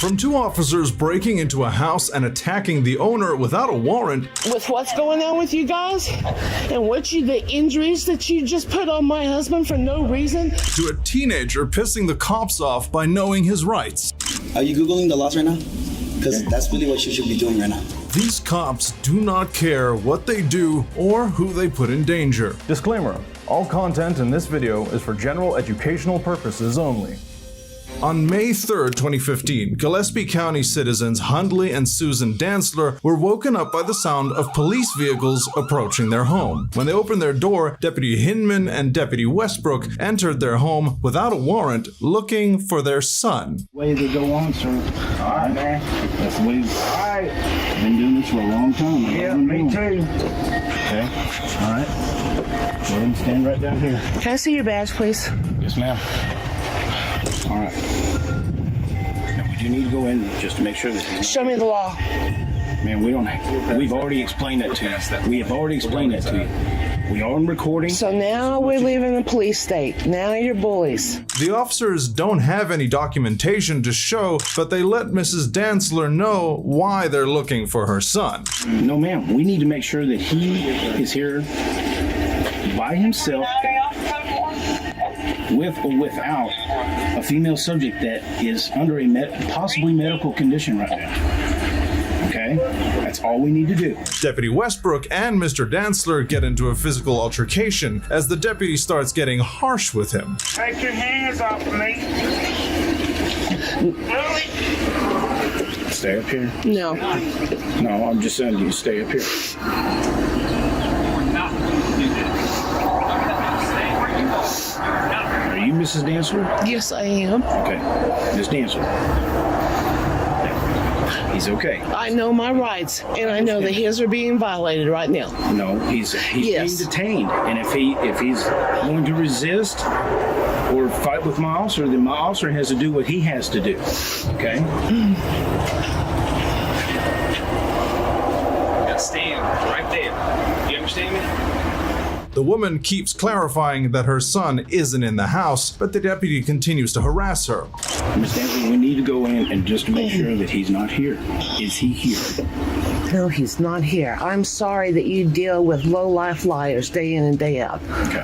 From two officers breaking into a house and attacking the owner without a warrant, with what's going on with you guys and the injuries that you just put on my husband for no reason, to a teenager pissing the cops off by knowing his rights. Are you Googling the laws right now? Because that's really what you should be doing right now. These cops do not care what they do or who they put in danger. Disclaimer: all content in this video is for general educational purposes only. On May 3rd, 2015, Gillespie County citizens Hundley and Susan Dantzler were woken up by the sound of police vehicles approaching their home. When they opened their door, Deputy Hinman and Deputy Westbrook entered their home without a warrant, looking for their son. Way to go on, sir. All right, man. That's the way. All right. I've been doing this for a long time. Yeah, me too. Okay. All right. Go ahead and stand right down here. can I see your badge, please? Yes, ma'am. All right. Now, we do need to go in just to make sure that. Show me the law. Man, we've already explained that to you. We have already explained that to you. We are on recording. So now we live in a police state. Now you're bullies. The officers don't have any documentation to show, but they let Mrs. Dantzler know why they're looking for her son. No, ma'am. We need to make sure that he is here by himself, with or without a female subject that is under a possibly medical condition right now. Okay? That's all we need to do. Deputy Westbrook and Mr. Dantzler get into a physical altercation as the deputy starts getting harsh with him. Take your hands off of me. Stay up here. No. No, I'm just saying you stay up here. Are you Mrs. Dantzler? Yes, I am. Okay. Miss Dantzler. He's okay. I know my rights, and I know that his are being violated right now. No, he's Yes. being detained, and if he's going to resist or fight with my officer, then my officer has to do what he has to do. Okay. Stand right there. You understand me? The woman keeps clarifying that her son isn't in the house, but the deputy continues to harass her. Miss Dantzler, we need to go in and just to make sure that he's not here. Is he here? No, he's not here. I'm sorry that you deal with low-life liars day in and day out. Okay.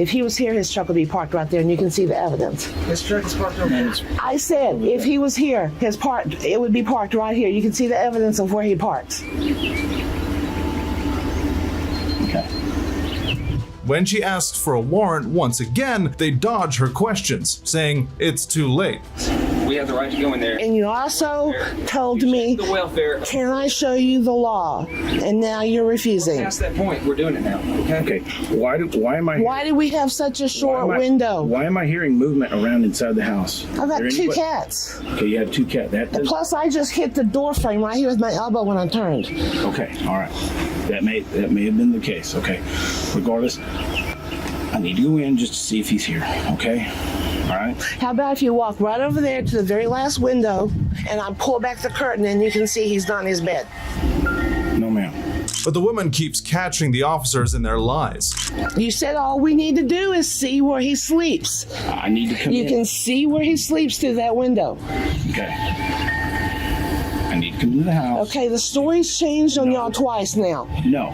If he was here, his truck would be parked right there, and you can see the evidence. This truck is parked over there. I said, if he was here, it would be parked right here. You can see the evidence of where he parks. Okay. When she asks for a warrant once again, they dodge her questions, saying it's too late. We have the right to go in there. And you also told me, The welfare. can I show you the law? And now you're refusing. Past that point, we're doing it now. Okay. Why am I? Why did we have such a short why am I- window? Why am I hearing movement around inside the house? I've got Is there two anybody- cats. Okay, you have two cats. Plus, I just hit the door frame right here with my elbow when I turned. Okay, all right. That may have been the case. Okay. Regardless, I need to go in just to see if he's here. Okay. All right. How about if you walk right over there to the very last window and I pull back the curtain and you can see he's not in his bed. No, ma'am. But the woman keeps catching the officers in their lies. You said all we need to do is see where he sleeps. I need to come You in. can see where he sleeps through that window. Okay. I need to come into the house. Okay, the story's changed on y'all twice now. No.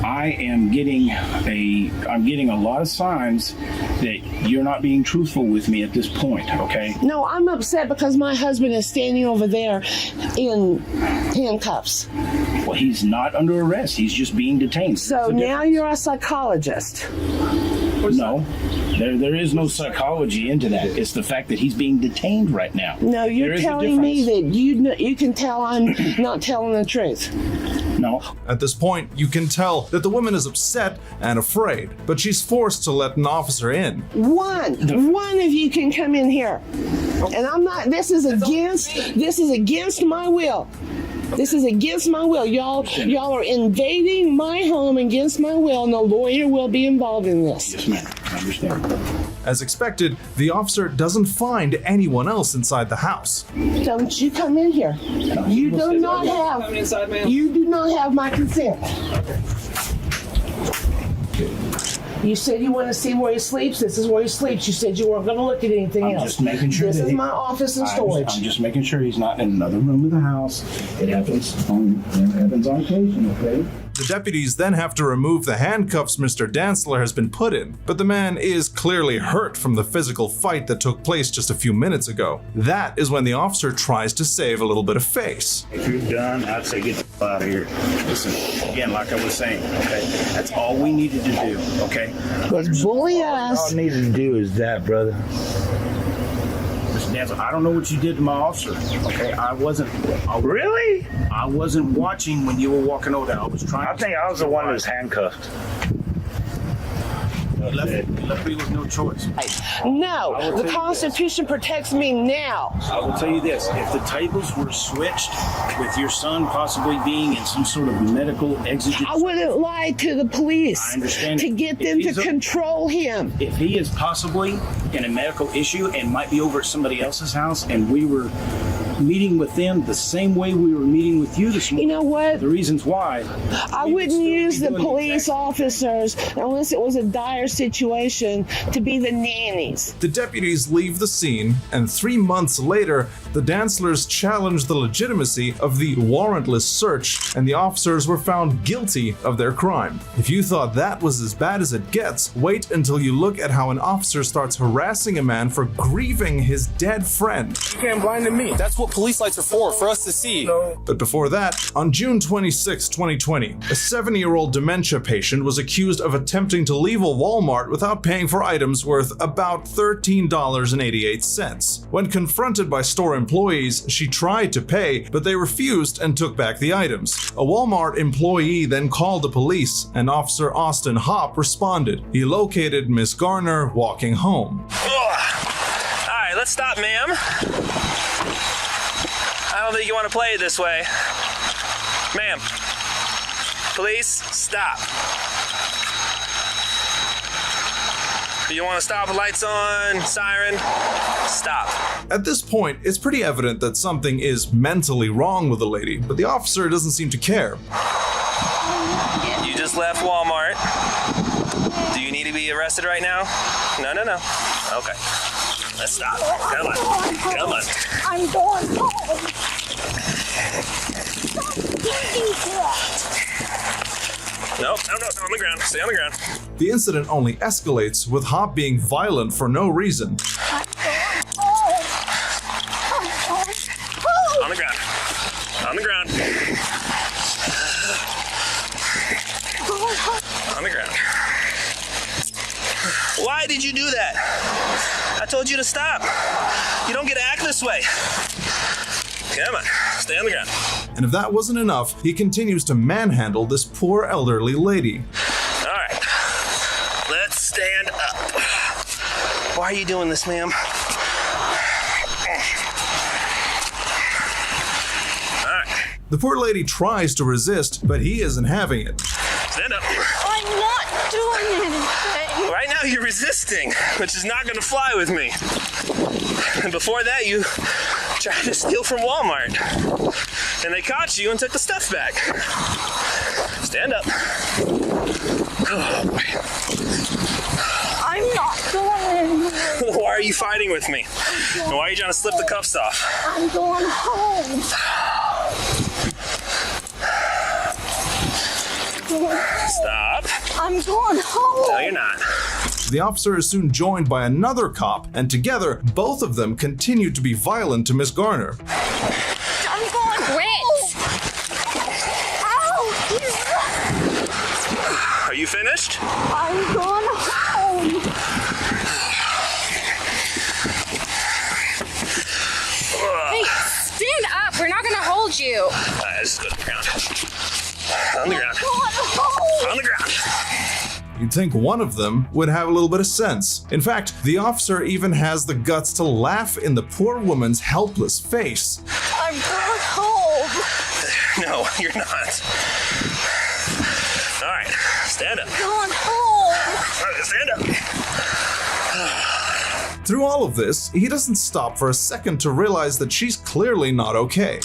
I am getting a lot of signs that you're not being truthful with me at this point, okay? No, I'm upset because my husband is standing over there in handcuffs. Well, he's not under arrest. He's just being detained. So That's the now difference. you're a psychologist. No. There is no psychology into that. It's the fact that he's being detained right now. No, There you're is a telling me difference. that you can tell I'm not telling the truth. No. At this point, you can tell that the woman is upset and afraid, but she's forced to let an officer in. One of you can come in here. And I'm not, this is against my will. This is against my will. Y'all are invading my home against my will. No lawyer will be involved in this. Yes, ma'am. I understand. As expected, the officer doesn't find anyone else inside the house. Don't you come in here. You do not Coming inside, ma'am? have my consent. You said you want to see where he sleeps. This is where he sleeps. You said you weren't going to look at anything I'm else. just making sure This that is he- my office and I'm storage. just making sure he's not in another room of the house. It happens on occasion, okay? The deputies then have to remove the handcuffs Mr. Dantzler has been put in, but the man is clearly hurt from the physical fight that took place just a few minutes ago. That is when the officer tries to save a little bit of face. If you're done, I'd say get the f- out of here. Listen, again, like I was saying, okay? That's all we needed to do, okay? Was bully All us. I needed to do is that, brother. Listen, Dancer, I don't know what you did to my officer, okay? Really? I wasn't watching when you were walking over there. I was trying. I think I was the one that was handcuffed. You left me with no choice. No, the Constitution protects me now. I will tell you this: if the tables were switched, with your son possibly being in some sort of medical exigent, I wouldn't lie to the police I understand. to get them to If he's a- control him. if he is possibly in a medical issue and might be over at somebody else's house, and we were meeting with them the same way we were meeting with you this You morning, know what? the reasons why, I we would wouldn't still be use the doing the police exact- officers unless it was a dire situation to be the nannies. The deputies leave the scene, and 3 months later, the Dantzlers challenged the legitimacy of the warrantless search, and the officers were found guilty of their crime. If you thought that was as bad as it gets, wait until you look at how an officer starts harassing a man for grieving his dead friend. You can't blind me. That's what police lights are for us to see. But before that, on June 26, 2020, a 70-year-old dementia patient was accused of attempting to leave a Walmart without paying for items worth about $13.88. When confronted by store employees, she tried to pay, but they refused and took back the items. A Walmart employee then called the police, and Officer Austin Hopp responded. He located Miss Garner walking home. Alright, let's stop, ma'am. I don't think you want to play it this way. Ma'am, please stop. You want to stop? Lights on, siren, stop. At this point, it's pretty evident that something is mentally wrong with the lady, but the officer doesn't seem to care. You just left Walmart. Do you need to be arrested right now? No. Okay. Let's stop. Come on. I'm going home. No, on the ground. Stay on the ground. The incident only escalates, with Hopp being violent for no reason. On the ground. On the ground. On the ground. Why did you do that? I told you to stop. You don't get to act this way. Come on, stay on the ground. And if that wasn't enough, he continues to manhandle this poor elderly lady. All right, let's stand up. Why are you doing this, ma'am? All right, The poor lady tries to resist, but he isn't having it. stand up. I'm not doing anything. Right now you're resisting, which is not gonna fly with me. And before that, you tried to steal from Walmart. And they caught you and took the stuff back. Stand up. Oh, boy. I'm not going anywhere. Why are you fighting with me? And why are you trying to slip the cuffs off? I'm going home. Stop. I'm going home. No, you're not. The officer is soon joined by another cop, and together, both of them continue to be violent to Miss Garner. I'm going home. Ow! Are you finished? I'm going home. Hey, stand up. We're not gonna hold you. Just go to the ground. On the ground. Going home. On the ground. You'd think one of them would have a little bit of sense. In fact, the officer even has the guts to laugh in the poor woman's helpless face. I'm going home. No, you're not. All right, stand up. Going home. Stand up. Through all of this, he doesn't stop for a second to realize that she's clearly not okay.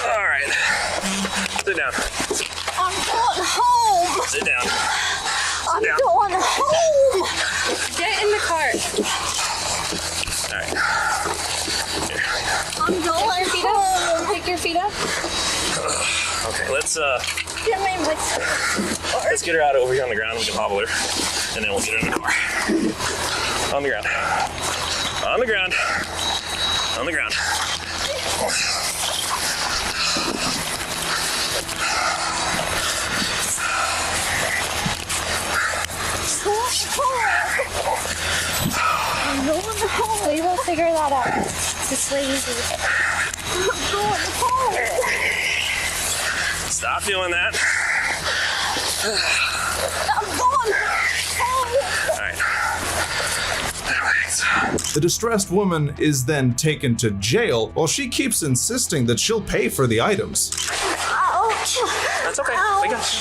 All right. Sit down. I'm going home. Sit down. I'm down. going home. Alright. I'm going home. Pick your feet up. Okay, let's Give me my let's get her out over here on the ground. We can hobble her, and then we'll get her in the car. On the ground. On the ground. On the ground. I'm going home. We will figure that out. It's lazy. I'm going home. Stop doing that. I'm going home. All right. Relax. The distressed woman is then taken to jail while she keeps insisting that she'll pay for the items. Ouch. That's okay. Ow. We got you.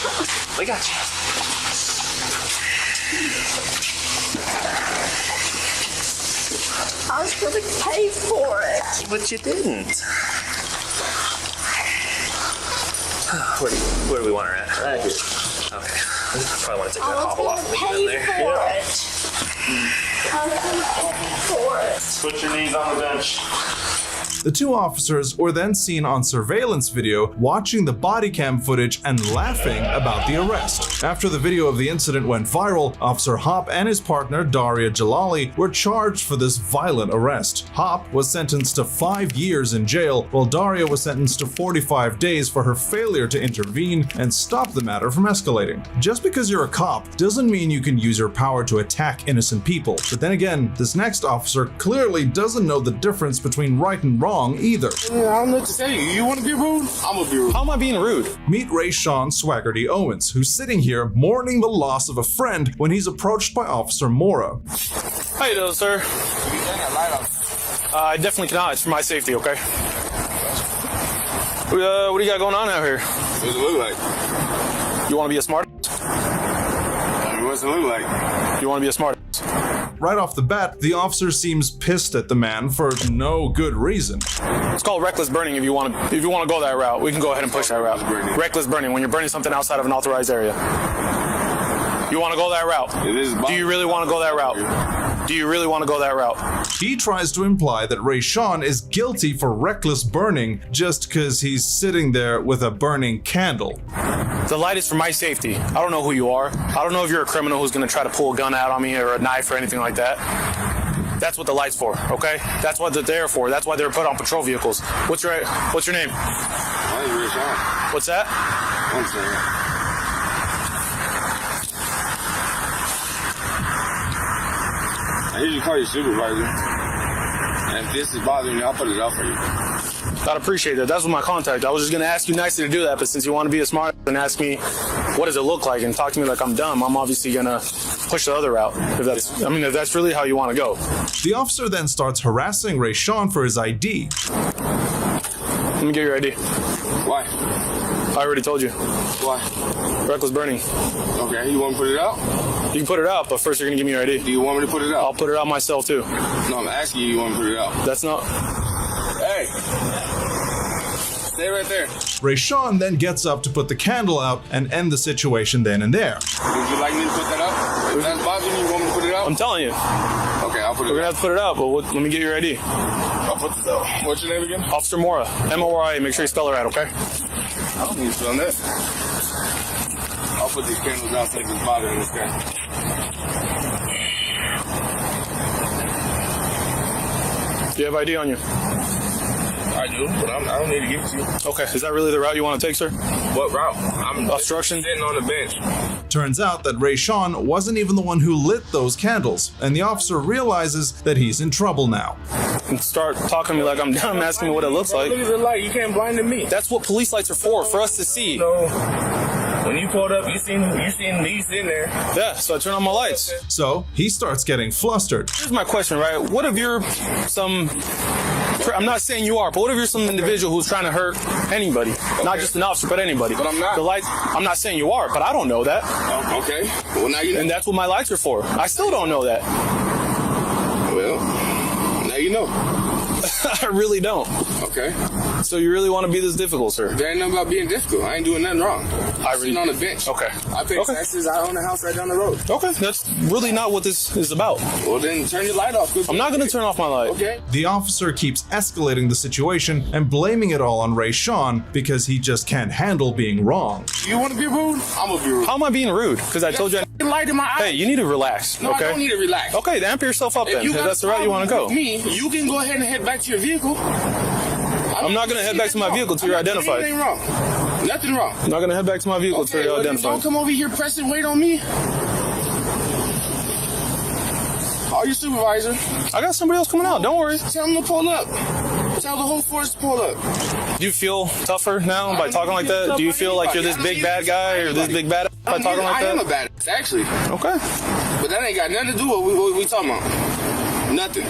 We got you. I was going to pay for it. But you didn't. Where do we want her at? Right here. Okay. I probably want to take that I was hobble going off to and leave it in pay there. for it. I was going to pay for it. Put your knees on the bench. The two officers were then seen on surveillance video watching the body cam footage and laughing about the arrest. After the video of the incident went viral, Officer Hop and his partner Daria Jalali were charged for this violent arrest. Hop was sentenced to 5 years in jail, while Daria was sentenced to 45 days for her failure to intervene and stop the matter from escalating. Just because you're a cop doesn't mean you can use your power to attack innocent people. But then again, this next officer clearly doesn't know the difference between right and wrong either. I don't know what to say. You want to be rude? I'm going to be rude. How am I being rude? Meet Rayshawn Swaggerty Owens, who's sitting here mourning the loss of a friend when he's approached by Officer Mora. How you doing, sir? I definitely cannot. It's for my safety, okay? What do you got going on out here? What does it look like? You want to be a smart? What does it look like? You want to be a smart? Right off the bat, the officer seems pissed at the man for no good reason. It's called reckless burning. If you want to go that route, we can go ahead and push that route. Reckless burning, when you're burning something outside of an authorized area. You want to go that route? Do you really want to go that route? Do you really want to go that route? He tries to imply that Rayshawn is guilty for reckless burning just because he's sitting there with a burning candle. The light is for my safety. I don't know who you are. I don't know if you're a criminal who's going to try to pull a gun out on me or a knife or anything like that. That's what the light's for, okay? That's what they're there for. That's why they're put on patrol vehicles. What's your name? My name is Rayshawn. What's that? I'm sorry. I usually call you supervisor. And if this is bothering you, I'll put it out for you. I'd appreciate that. That's what my contact. I was just going to ask you nicely to do that, but since you want to be a smart and ask me what does it look like and talk to me like I'm dumb, I'm obviously going to push the other route. If that's really how you want to go. The officer then starts harassing Rayshawn for his ID. Let me get your ID. Why? I already told you. Why? Reckless burning. Okay, you want to put it out? You can put it out, but first you're going to give me your ID. Do you want me to put it out? I'll put it out myself, too. No, I'm asking you want to put it out. That's not... Hey! Stay right there. Rayshawn then gets up to put the candle out and end the situation then and there. Would you like me to put that out? If that's bothering you, you want me to put it out? I'm telling you. Okay, I'll put it We're going to out. have to put it out, but let me get your ID. I'll put this out. What's your name again? Officer Mora. M-O-R-I. Make sure you spell it right, okay? I don't need to spell that. I'll put these candles out so it's bothering this guy. Do you have ID on you? I do, but I don't need to give it to you. Okay. Is that really the route you want to take, sir? What route? I'm Obstruction? sitting on the bench. Turns out that Rayshawn wasn't even the one who lit those candles, and the officer realizes that he's in trouble now. And start talking to me like I'm dumb, asking me what it looks like. Look at the light. You can't blind me. That's what police lights are for us to see. No. When you pulled up, you seen me sitting there. Yeah, so I turn on my lights. So he starts getting flustered. Here's my question, right? What if you're I'm not saying you are, but what if you're some individual who's trying to hurt anybody? Okay. Not just an officer, but anybody. But I'm not. The lights, I'm not saying you are, but I don't know that. Oh, okay. Well, now you know. And that's what my lights are for. I still don't know that. Well, now you know. I really don't. Okay. So you really want to be this difficult, sir? There ain't nothing about being difficult. I ain't doing nothing wrong. I'm sitting on the bench. Okay. I pay taxes. I own a house right down the road. Okay, that's really not what this is about. Well, then turn your light off. I'm not going to turn off my light. Okay. The officer keeps escalating the situation and blaming it all on Rayshawn because he just can't handle being wrong. You want to be rude? I'm gonna be rude. How am I being rude? Because I told you. Light in my eye. Hey, you need to relax. No, okay? I don't need to relax. Okay, then amp yourself up then. you If got that's the route you want to go. with me, you can go ahead and head back to your vehicle. I'm not going to head back to my vehicle till you're identified. Anything wrong? Nothing wrong. I'm not going to head back to my vehicle till you're well, identified. don't come over here pressing weight on me. Call your supervisor. I got somebody else coming out. Don't worry. Tell them to pull up. Tell the whole force to pull up. Do you feel tougher now by talking like that? Do you feel like you're this big bad guy or this big bad by talking like that? I am a badass, actually. Okay. But that ain't got nothing to do with what we talking about. Nothing.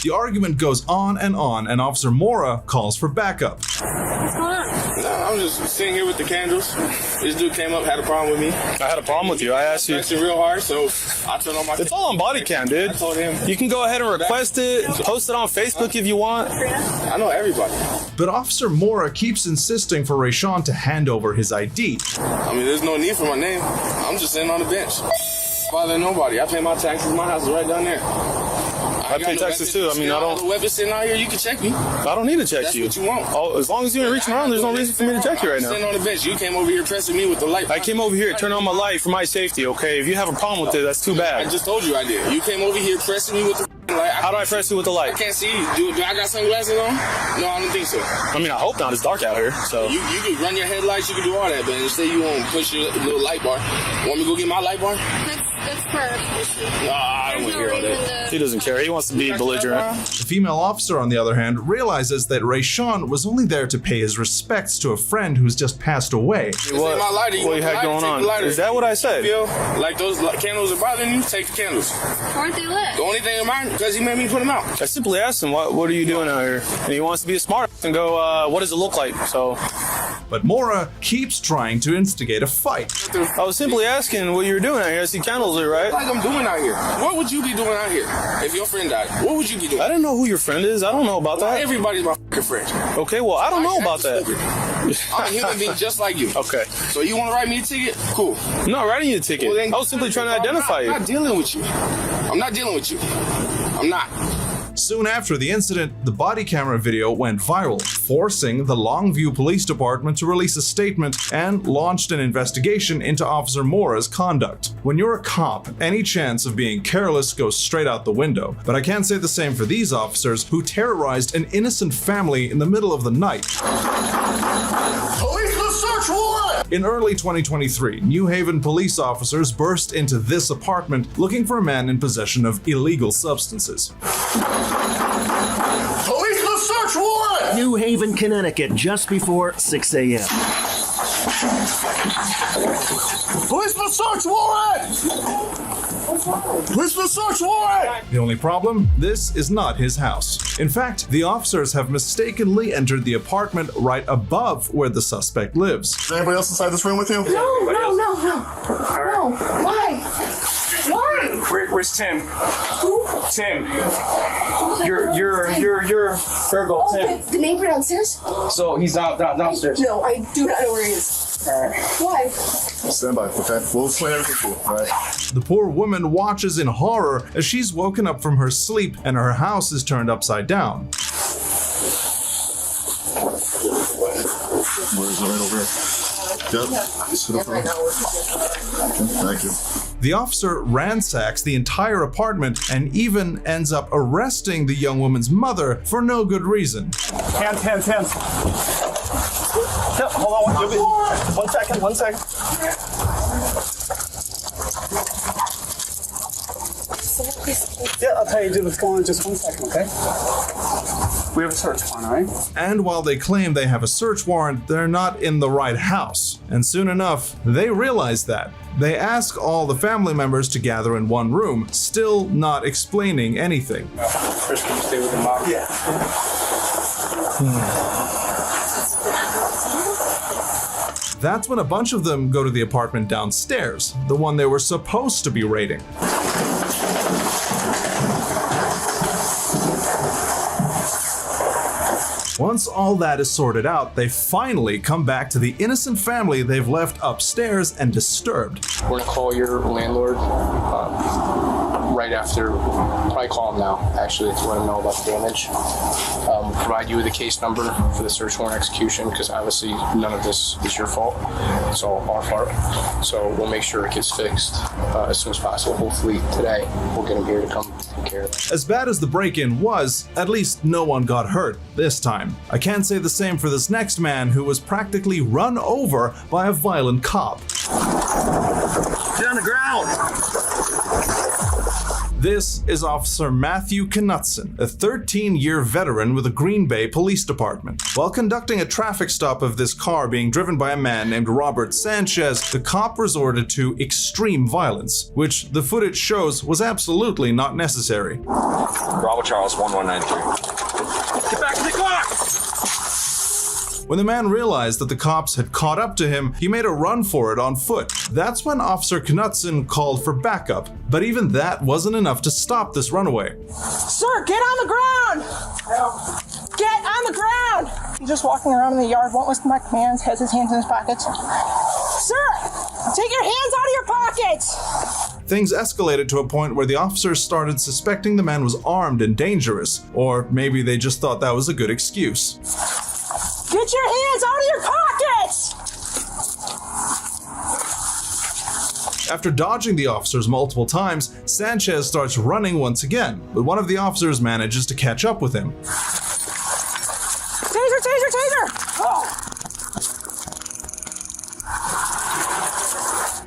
The argument goes on, and Officer Mora calls for backup. What's going on? No, I'm just sitting here with the candles. This dude came up, had a problem with me. I had a problem with you. I asked you. Pressing real hard, so I turned on my. It's all on body cam, dude. I told him. You can go ahead and request it, post it on Facebook if you want. I know everybody. But Officer Mora keeps insisting for Rayshawn to hand over his ID. I mean, there's no need for my name. I'm just sitting on the bench. Bother nobody. I pay my taxes. My house is right down there. I pay taxes too. I mean, I don't. The weapon sitting out here. You can check me. I don't need to check you. That's what you want. Oh, as long as you ain't reaching around, there's no reason for me to check you right now. Sitting on the bench. You came over here pressing me with the light. I came over here to turn on my light for my safety. Okay, if you have a problem with it, that's too bad. I just told you I did. You came over here pressing me with the light. How do I press you with the I light? can't see you. Do I got sunglasses on? No, I don't think so. I mean, I hope not. It's dark out here, so. You can run your headlights. You can do all that, but instead you won't push your little light bar. Want me to go get my light bar? That's per issue. I don't want to hear all that. He doesn't care. He wants to be belligerent. The female officer, on the other hand, realizes that Rayshawn was only there to pay his respects to a friend who's just passed away. What my lighter. What you had going on? Is that what I said? Feel like those candles are bothering you? Take the candles. Aren't they lit? The only thing in mind, because he made me put them out. I simply asked him, what are you doing out here? And he wants to be smart and go, what does it look like? So. But Mora keeps trying to instigate a fight. I was simply asking what you were doing out here. I see candles there, right? Like I'm doing out here. What would you be doing out here if your friend died? What would you be doing? I didn't know who your friend is. I don't know about that. Everybody's my fucking friend. Okay, well, I don't know about that. I'm a human being just like you. Okay. So you want to write me a ticket? Cool. I'm not writing you a ticket. Well, then, I was simply trying to identify you. I'm not dealing with you. I'm not dealing with you. I'm not. Soon after the incident, the body camera video went viral, forcing the Longview Police Department to release a statement and launched an investigation into Officer Mora's conduct. When you're a cop, any chance of being careless goes straight out the window. But I can't say the same for these officers who terrorized an innocent family in the middle of the night. Police, the search warrant! In early 2023, New Haven police officers burst into this apartment looking for a man in possession of illegal substances. Police, the search warrant! New Haven, Connecticut, just before 6 a.m. Police, the search warrant! Police, the search warrant! The only problem? This is not his house. In fact, the officers have mistakenly entered the apartment right above where the suspect lives. Is anybody else inside this room with you? No. Why? Where's Tim? Who? Tim. Your Virgo, Tim. The neighbor downstairs? So he's downstairs. No, I do not know where he is. Why? Stand by, okay? We'll explain everything to you, all right? The poor woman watches in horror as she's woken up from her sleep and her house is turned upside down. Where is it right over here? Yep. Sit up front. Okay, thank you. The officer ransacks the entire apartment and even ends up arresting the young woman's mother for no good reason. Hands. Hold on, one second. Yeah, I'll tell you what's going on in just 1 second, okay? We have a search warrant, all right? And while they claim they have a search warrant, they're not in the right house. And soon enough, they realize that. They ask all the family members to gather in one room, still not explaining anything. Chris, can you stay with the mom? Yeah. That's when a bunch of them go to the apartment downstairs, the one they were supposed to be raiding. Once all that is sorted out, they finally come back to the innocent family they've left upstairs and disturbed. We're gonna call your landlord right after, probably call him now, actually, to let him know about the damage. Provide you with a case number for the search warrant execution, because obviously none of this is your fault. It's all our fault. So we'll make sure it gets fixed as soon as possible. Hopefully today we'll get him here to come take care of it. As bad as the break-in was, at least no one got hurt this time. I can't say the same for this next man who was practically run over by a violent cop. Get on the ground! This is Officer Matthew Knutson, a 13-year veteran with the Green Bay Police Department. While conducting a traffic stop of this car being driven by a man named Robert Sanchez, the cop resorted to extreme violence, which the footage shows was absolutely not necessary. Bravo Charles 1193. Get back to the car! When the man realized that the cops had caught up to him, he made a run for it on foot. That's when Officer Knutson called for backup, but even that wasn't enough to stop this runaway. Sir, get on the ground! Get on the ground! He's just walking around in the yard, won't listen to my commands, has his hands in his pockets. Sir, take your hands out of your pockets! Things escalated to a point where the officers started suspecting the man was armed and dangerous, or maybe they just thought that was a good excuse. Get your hands out of your pockets! After dodging the officers multiple times, Sanchez starts running once again, but one of the officers manages to catch up with him. Taser, taser, taser! Oh.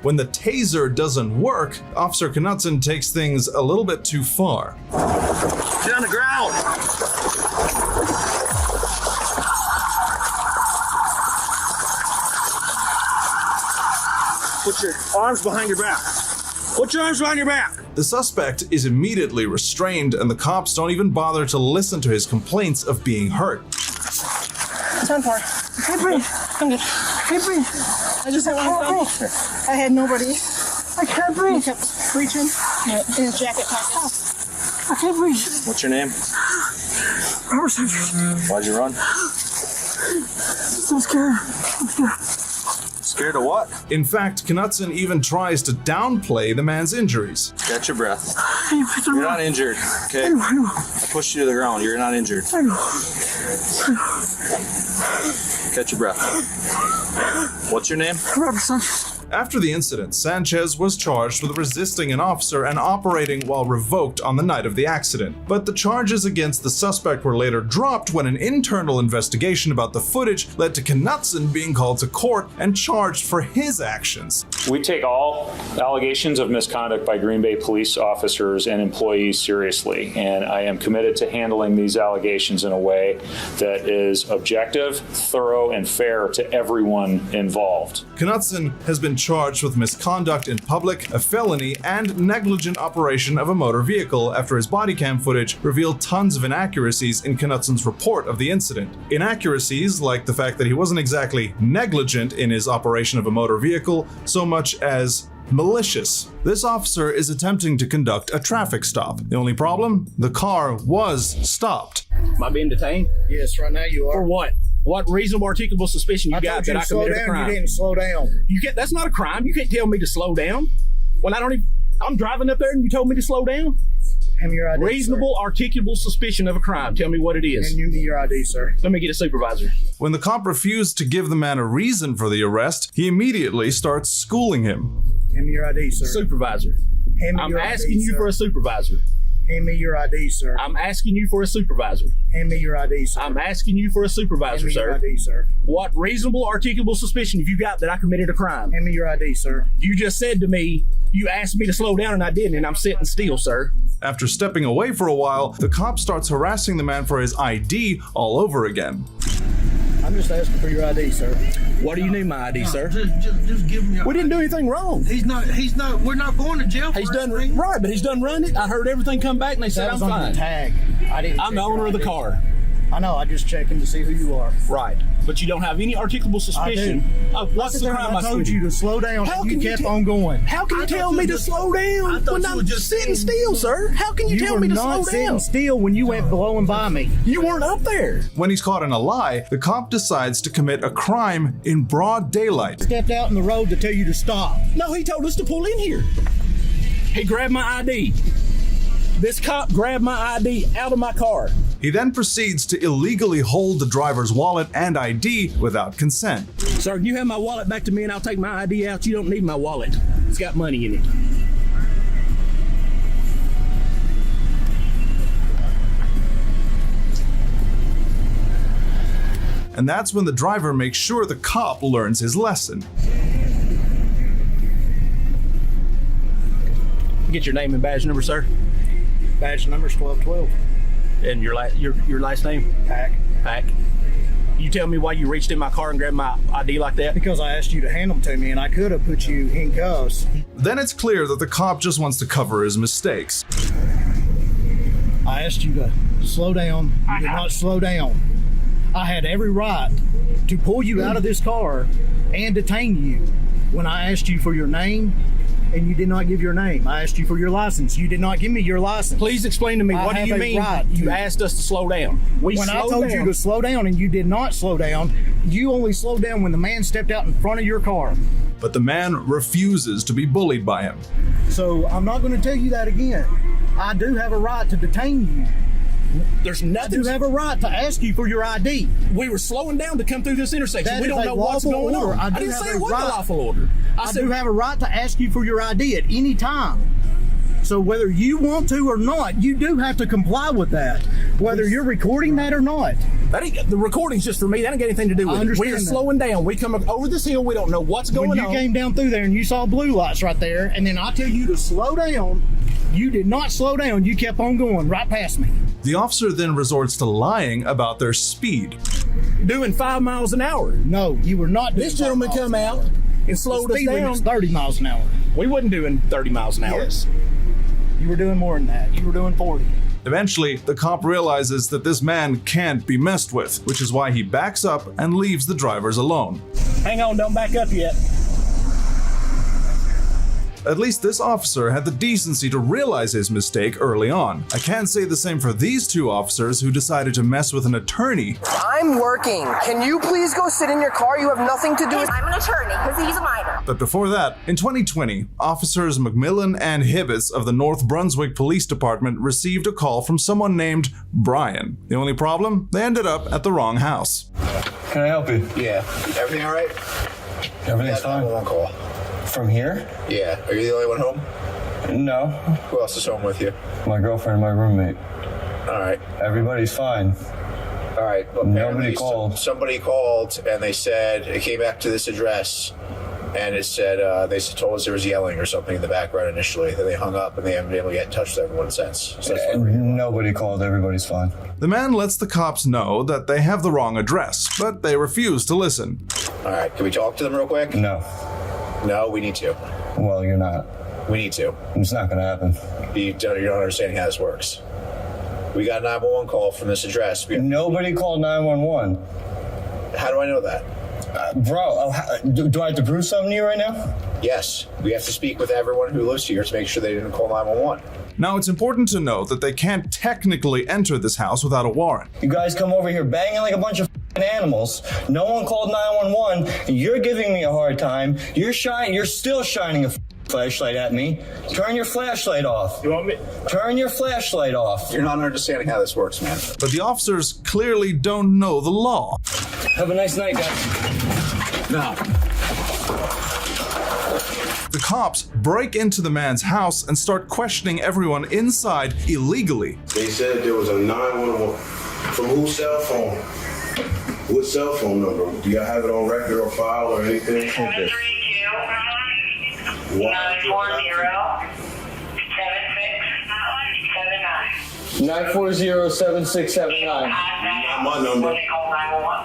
When the taser doesn't work, Officer Knutson takes things a little bit too far. Get on the ground! Put your arms behind your back. Put your arms behind your back. The suspect is immediately restrained, and the cops don't even bother to listen to his complaints of being hurt. 10-4. I can't breathe. I'm good. I can't breathe. I just had one phone. I had nobody. I can't breathe. He kept reaching in his jacket pocket. I can't breathe. What's your name? Robert Sanchez. Why'd you run? I'm scared. I'm scared. Scared of what? In fact, Knutson even tries to downplay the man's injuries. Catch your breath. You're not injured, okay? I pushed you to the ground. You're not injured. Catch your breath. What's your name? Robert Sanchez. After the incident, Sanchez was charged with resisting an officer and operating while revoked on the night of the accident. But the charges against the suspect were later dropped when an internal investigation about the footage led to Knutson being called to court and charged for his actions. We take all allegations of misconduct by Green Bay police officers and employees seriously, and I am committed to handling these allegations in a way that is objective, thorough, and fair to everyone involved. Knutson has been charged with misconduct in public, a felony, and negligent operation of a motor vehicle after his body cam footage revealed tons of inaccuracies in Knutson's report of the incident. Inaccuracies like the fact that he wasn't exactly negligent in his operation of a motor vehicle so much as malicious. This officer is attempting to conduct a traffic stop. The only problem? The car was stopped. Am I being detained? Yes, right now you are. For what? What reasonable articulable suspicion you got that I committed a crime? You didn't slow down. You can't. That's not a crime. You can't tell me to slow down when I don't even. I'm driving up there and you told me to slow down. Hand me your ID, reasonable articulable suspicion of a crime. Tell me what it is. And you need your ID, sir. Let me get a supervisor. When the cop refused to give the man a reason for the arrest, he immediately starts schooling him. Hand me your ID, sir. Supervisor. Hand me I'm your asking ID, you sir. for a supervisor. Hand me your ID, sir. I'm asking you for a supervisor. Hand me your ID, sir. I'm asking you for a supervisor, Hand me sir. your ID, sir. What reasonable articulable suspicion have you got that I committed a crime? Hand me your ID, sir. You just said to me, you asked me to slow down and I didn't, and I'm sitting still, sir. After stepping away for a while, the cop starts harassing the man for his ID all over again. I'm just asking for your ID, sir. What do you need my ID, sir? Just give me your We didn't do anything wrong. He's not, we're not going to jail for He's done anything. Right, but he's done run it. I heard everything come back and they said That was I'm on fine. the tag. I didn't I'm the check your owner of the ID. car. I know. I just checking to see who you are. Right. But you don't have any articulable suspicion of what's the crime I told you to slow down. How and can you you kept on going. How can you tell me to slow down when I'm just sitting still, sir? How can you tell me to slow You were not sitting down? still when you went blowing by me. You weren't up there. When he's caught in a lie, the cop decides to commit a crime in broad daylight. Stepped out in the road to tell you to stop. No, he told us to pull in here. He grabbed my ID. This cop grabbed my ID out of my car. He then proceeds to illegally hold the driver's wallet and ID without consent. Sir, you have my wallet back to me and I'll take my ID out. You don't need my wallet. It's got money in it. And that's when the driver makes sure the cop learns his lesson. Get your name and badge number, sir. Badge number's 1212. And your last name? Pack. You tell me why you reached in my car and grabbed my ID like that? Because I asked you to hand them to me and I could have put you in cuffs. Then it's clear that the cop just wants to cover his mistakes. I asked you to slow down. You did not slow down. I had every right to pull you out of this car and detain you when I asked you for your name and you did not give your name. I asked you for your license. You did not give me your license. Please explain to me, what do you mean you asked us to slow down? When I told you to slow down and you did not slow down, you only slowed down when the man stepped out in front of your car. But the man refuses to be bullied by him. So I'm not going to tell you that again. I do have a right to detain you. There's nothing. I do have a right to ask you for your ID. We were slowing down to come through this intersection. That we is don't a know what's lawful going order. on. I do didn't have say a it wasn't a right. lawful order. I do have a right to ask you for your ID at any time. So whether you want to or not, you do have to comply with that, whether you're recording that or not. The recording's just for me. That ain't got anything to do with it. We're slowing down. We come over this hill. We don't know what's going on. When you came down through there and you saw blue lights right there, and then I tell you to slow down, you did not slow down. You kept on going right past me. The officer then resorts to lying about their speed. Doing 5 miles an hour. No, you were not. This gentleman come out and slowed us down. 30 miles an hour. We wasn't doing 30 miles an hour. Yes. You were doing more than that. You were doing 40. Eventually, the cop realizes that this man can't be messed with, which is why he backs up and leaves the drivers alone. Hang on, don't back up yet. At least this officer had the decency to realize his mistake early on. I can't say the same for these two officers who decided to mess with an attorney. I'm working. Can you please go sit in your car? You have nothing to do with... I'm an attorney because he's a minor. But before that, in 2020, officers McMillan and Hibbets of the North Brunswick Police Department received a call from someone named Brian. The only problem? They ended up at the wrong house. Can I help you? Yeah. Everything all right? Everything's fine. One call. From here? Yeah. Are you the only one home? No. Who else is home with you? My girlfriend and my roommate. All right. Everybody's fine. All right. Well, nobody called. Somebody called and they said it came back to this address and it said they told us there was yelling or something in the background initially. Then they hung up and they haven't been able to get in touch with everyone since. So nobody called. Everybody's fine. The man lets the cops know that they have the wrong address, but they refuse to listen. All right. Can we talk to them real quick? No. No, we need to. Well, you're not. We need to. It's not going to happen. You're not understanding how this works. We got a 911 call from this address. Nobody called 911. How do I know that? Do I have to prove something to you right now? Yes. We have to speak with everyone who lives here to make sure they didn't call 911. Now, it's important to note that they can't technically enter this house without a warrant. You guys come over here banging like a bunch of animals. No one called 911. You're giving me a hard time. You're still shining a flashlight at me. Turn your flashlight off. You want me? Turn your flashlight off. You're not understanding how this works, man. But the officers clearly don't know the law. Have a nice night, guys. No. The cops break into the man's house and start questioning everyone inside illegally. They said there was a 911 from whose cell phone? What cell phone number? Do y'all have it on record or file or anything? 732-940-7679. 940-7679. Not my number.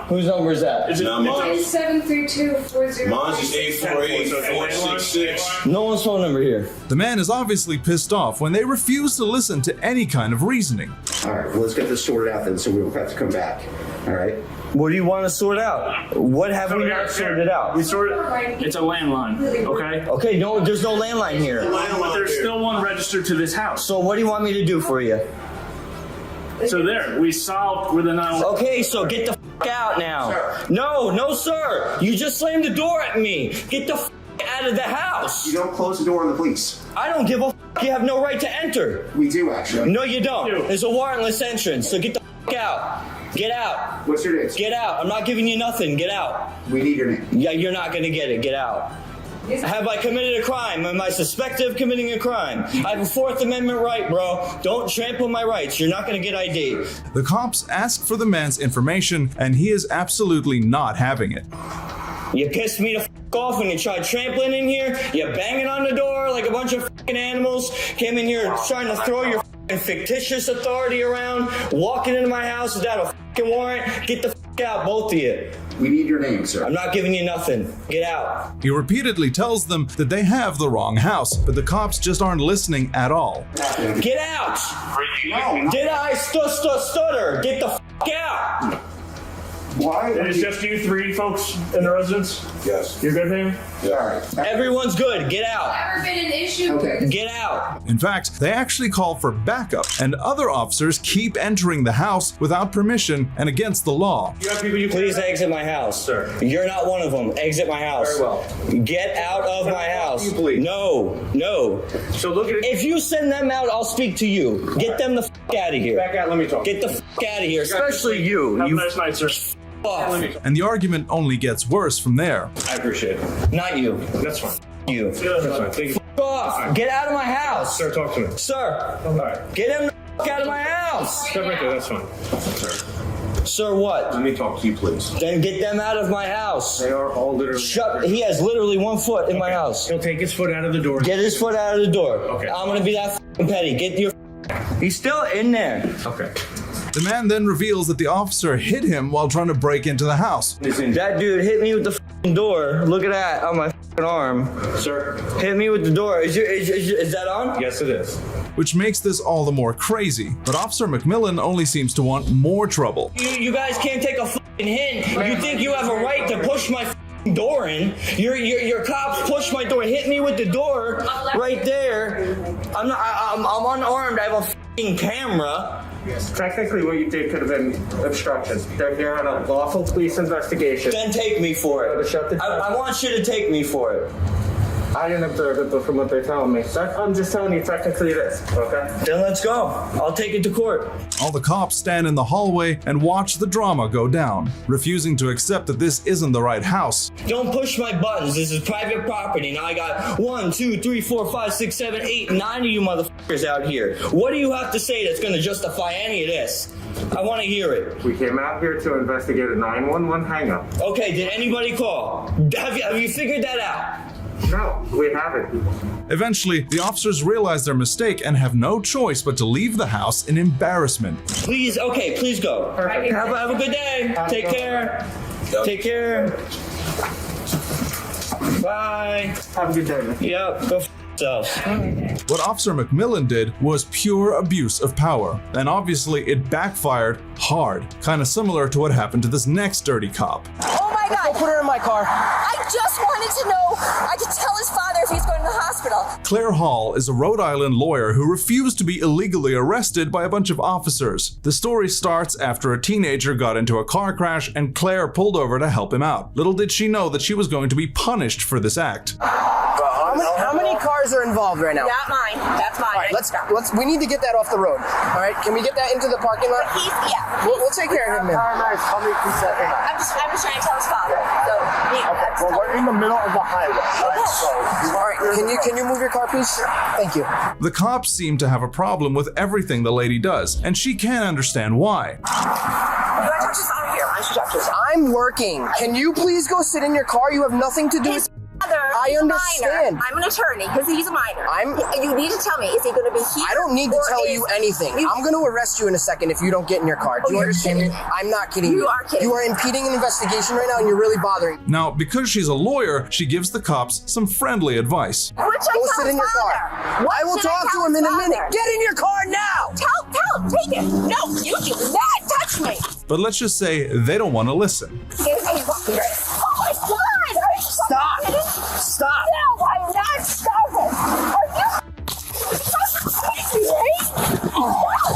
Whose number is that? It's not mine. It's 732-40. Mine's is 848-466. No one's phone number here. The man is obviously pissed off when they refuse to listen to any kind of reasoning. All right, well, let's get this sorted out then so we don't have to come back. All right? What do you want to sort out? What have we not sorted out? We sorted. It's a landline. Okay. Okay, no, there's no landline here. But there's still one registered to this house. So what do you want me to do for you? So there, we solved with a 911. Okay, so get the f out now. No, sir. You just slammed the door at me. Get the f out of the house. You don't close the door on the police. I don't give a f. You have no right to enter. We do, actually. No, you don't. There's a warrantless entrance, so get the f out. Get out. What's your name? Get out. I'm not giving you nothing. Get out. We need your name. Yeah, you're not going to get it. Get out. Have I committed a crime? Am I suspected of committing a crime? I have a Fourth Amendment right, bro. Don't trample my rights. You're not going to get ID. The cops ask for the man's information, and he is absolutely not having it. You pissed me the f off when you tried trampling in here. You banging on the door like a bunch of f***ing animals. Came in here trying to throw your f***ing fictitious authority around. Walking into my house without a f***ing warrant. Get the f out, both of you. We need your name, sir. I'm not giving you nothing. Get out. He repeatedly tells them that they have the wrong house, but the cops just aren't listening at all. Get out! Did I stutter? Get the f out! Why? It's just you three folks in the residence? Yes. You're good, man? Yeah. Everyone's good. Get out. Ever been an issue? Okay. Get out. In fact, they actually call for backup, and other officers keep entering the house without permission and against the law. Please exit my house. Sir. You're not one of them. Exit my house. Very well. Get out of my house. You please. No. So look at it. If you send them out, I'll speak to you. Get them the f out of here. Back out, let me talk. Get the f out of here. Especially you. Have a You nice night, sir. off. And the argument only gets worse from there. I appreciate it. Not you. That's fine. You. That's fine. Thank you. F off. Get out of my house. Sir, talk to me. Sir. All right. Get him the f out of my house. Step right there. That's fine. Sir. Sir, what? Let me talk to you, please. Then get them out of my house. They are all literally. Shut. He has literally 1 foot in my house. He'll take his foot out of the door. Get his foot out of the door. Okay. I'm gonna be that f***ing petty. Get your. He's still in there. Okay. The man then reveals that the officer hit him while trying to break into the house. That dude hit me with the f***ing door. Look at that on my f***ing arm. Sir. Hit me with the door. Is that on? Yes, it is. Which makes this all the more crazy. But Officer McMillan only seems to want more trouble. You guys can't take a f***ing hint. You think you have a right to push my f***ing door in? Your cops pushed my door, hit me with the door right there. I'm unarmed. I have a f***ing camera. Technically, what you did could have been obstruction. They're here on a lawful police investigation. Then take me for it. I want you to take me for it. I didn't observe it, but from what they're telling me. I'm just telling you technically it is, okay? Then let's go. I'll take it to court. All the cops stand in the hallway and watch the drama go down, refusing to accept that this isn't the right house. Don't push my buttons. This is private property. Now I got 1, 2, 3, 4, 5, 6, 7, 8, 9 of you motherfuckers out here. What do you have to say that's going to justify any of this? I want to hear it. We came out here to investigate a 911 hang-up. Okay, did anybody call? Have you figured that out? No, we haven't. Eventually, the officers realize their mistake and have no choice but to leave the house in embarrassment. Please go. Have a good day. Take care. Take care. Bye. Have a good day, man. Yep, go f yourself. What Officer McMillan did was pure abuse of power, and obviously it backfired hard, kind of similar to what happened to this next dirty cop. Oh my God! Go put her in my car. I just wanted to know. I could tell his father if he's going to the hospital. Claire Hall is a Rhode Island lawyer who refused to be illegally arrested by a bunch of officers. The story starts after a teenager got into a car crash and Claire pulled over to help him out. Little did she know that she was going to be punished for this act. How many cars are involved right now? Not mine. That's mine. All right, let's. We need to get that off the road. All right, can we get that into the parking lot? We'll take care of him, man. I'm just trying to tell his father. So, Well, we're in the middle of the highway. All right, can you move your car, please? Thank you. The cops seem to have a problem with everything the lady does, and she can't understand why. I'm working. Can you please go sit in your car? You have nothing to do with. he's a understand. minor. I'm an attorney because he's a minor. You need to tell me, is he going to be here? I don't need to or tell is- you anything. I'm going to arrest you in a second if you don't get in your car. Do you you're understand me? kidding. I'm not kidding You are kidding. You are impeding an investigation right now, and you're really bothering me. Now, because she's a lawyer, she gives the cops some friendly advice. What should I Go tell sit his in your father? car. What I will should talk tell to him his in a minute. father? Get in your car now. Tell him, take it. No, you do not touch me. But let's just say they don't want to listen. Oh my God! Are you Stop. kidding? Stop. No, I'm not stopping. Are you crazy, right?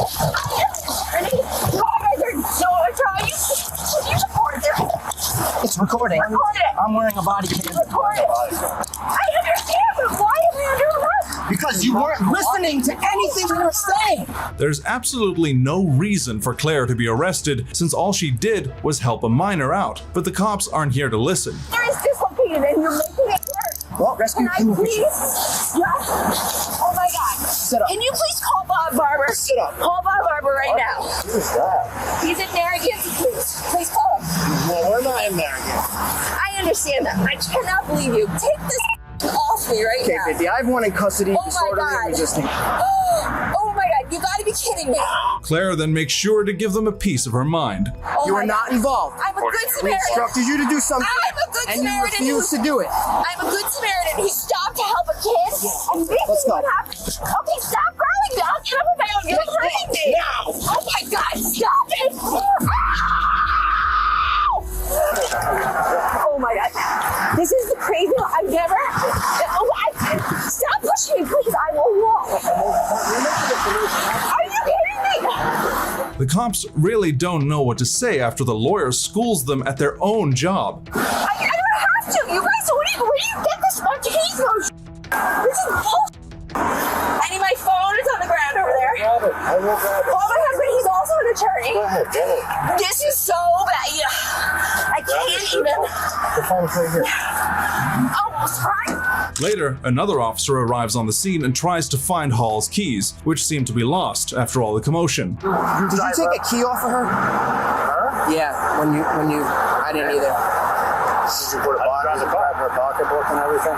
It's recording. Record it. I'm wearing a body cam. Record it. I understand, but why am I under arrest? Because you weren't listening to anything we were saying. There's absolutely no reason for Claire to be arrested since all she did was help a minor out. But the cops aren't here to listen. There is dislocated and you're making it worse. Well, rescue Can I team. please? Yeah. Oh my God. Sit up. Can you please call Bob Barber? Sit up. Call Bob Barber right now. Who's that? He's in Narragansett, please. Please call him. Well, we're not in there again. I understand that. I cannot believe you. Take this off me right Okay, now. 50. I have one in custody. Oh my Disorderly God. and resisting. Oh my God. You gotta be kidding me. Claire then makes sure to give them a piece of her mind. Oh You my are not God. involved. I'm a good We Samaritan. instructed you to do something, I'm a good and you Samaritan. refused to do it. I'm a good Samaritan who stopped to help a kid, and this Let's is go. what happened. Okay, stop growling me. I'll get up on my own. You're hurting me. Now. Oh my God, stop it. Oh my God. This is the crazy. I've never. Stop pushing me, please. I will walk. Are you kidding me? The cops really don't know what to say after the lawyer schools them at their own job. I don't have to. You guys, where do you get this spontaneous? This is bullshit. I need my phone. It's on the ground over there. Grab it. I will grab it. Oh, my husband, he's also an attorney. Go ahead, get it. This is so bad. I can't even. The phone's right here. Almost right. Later, another officer arrives on the scene and tries to find Hall's keys, which seem to be lost after all the commotion. Did you take a key off of her? Yeah, when you, I didn't either. Did you put a box in her pocketbook and everything?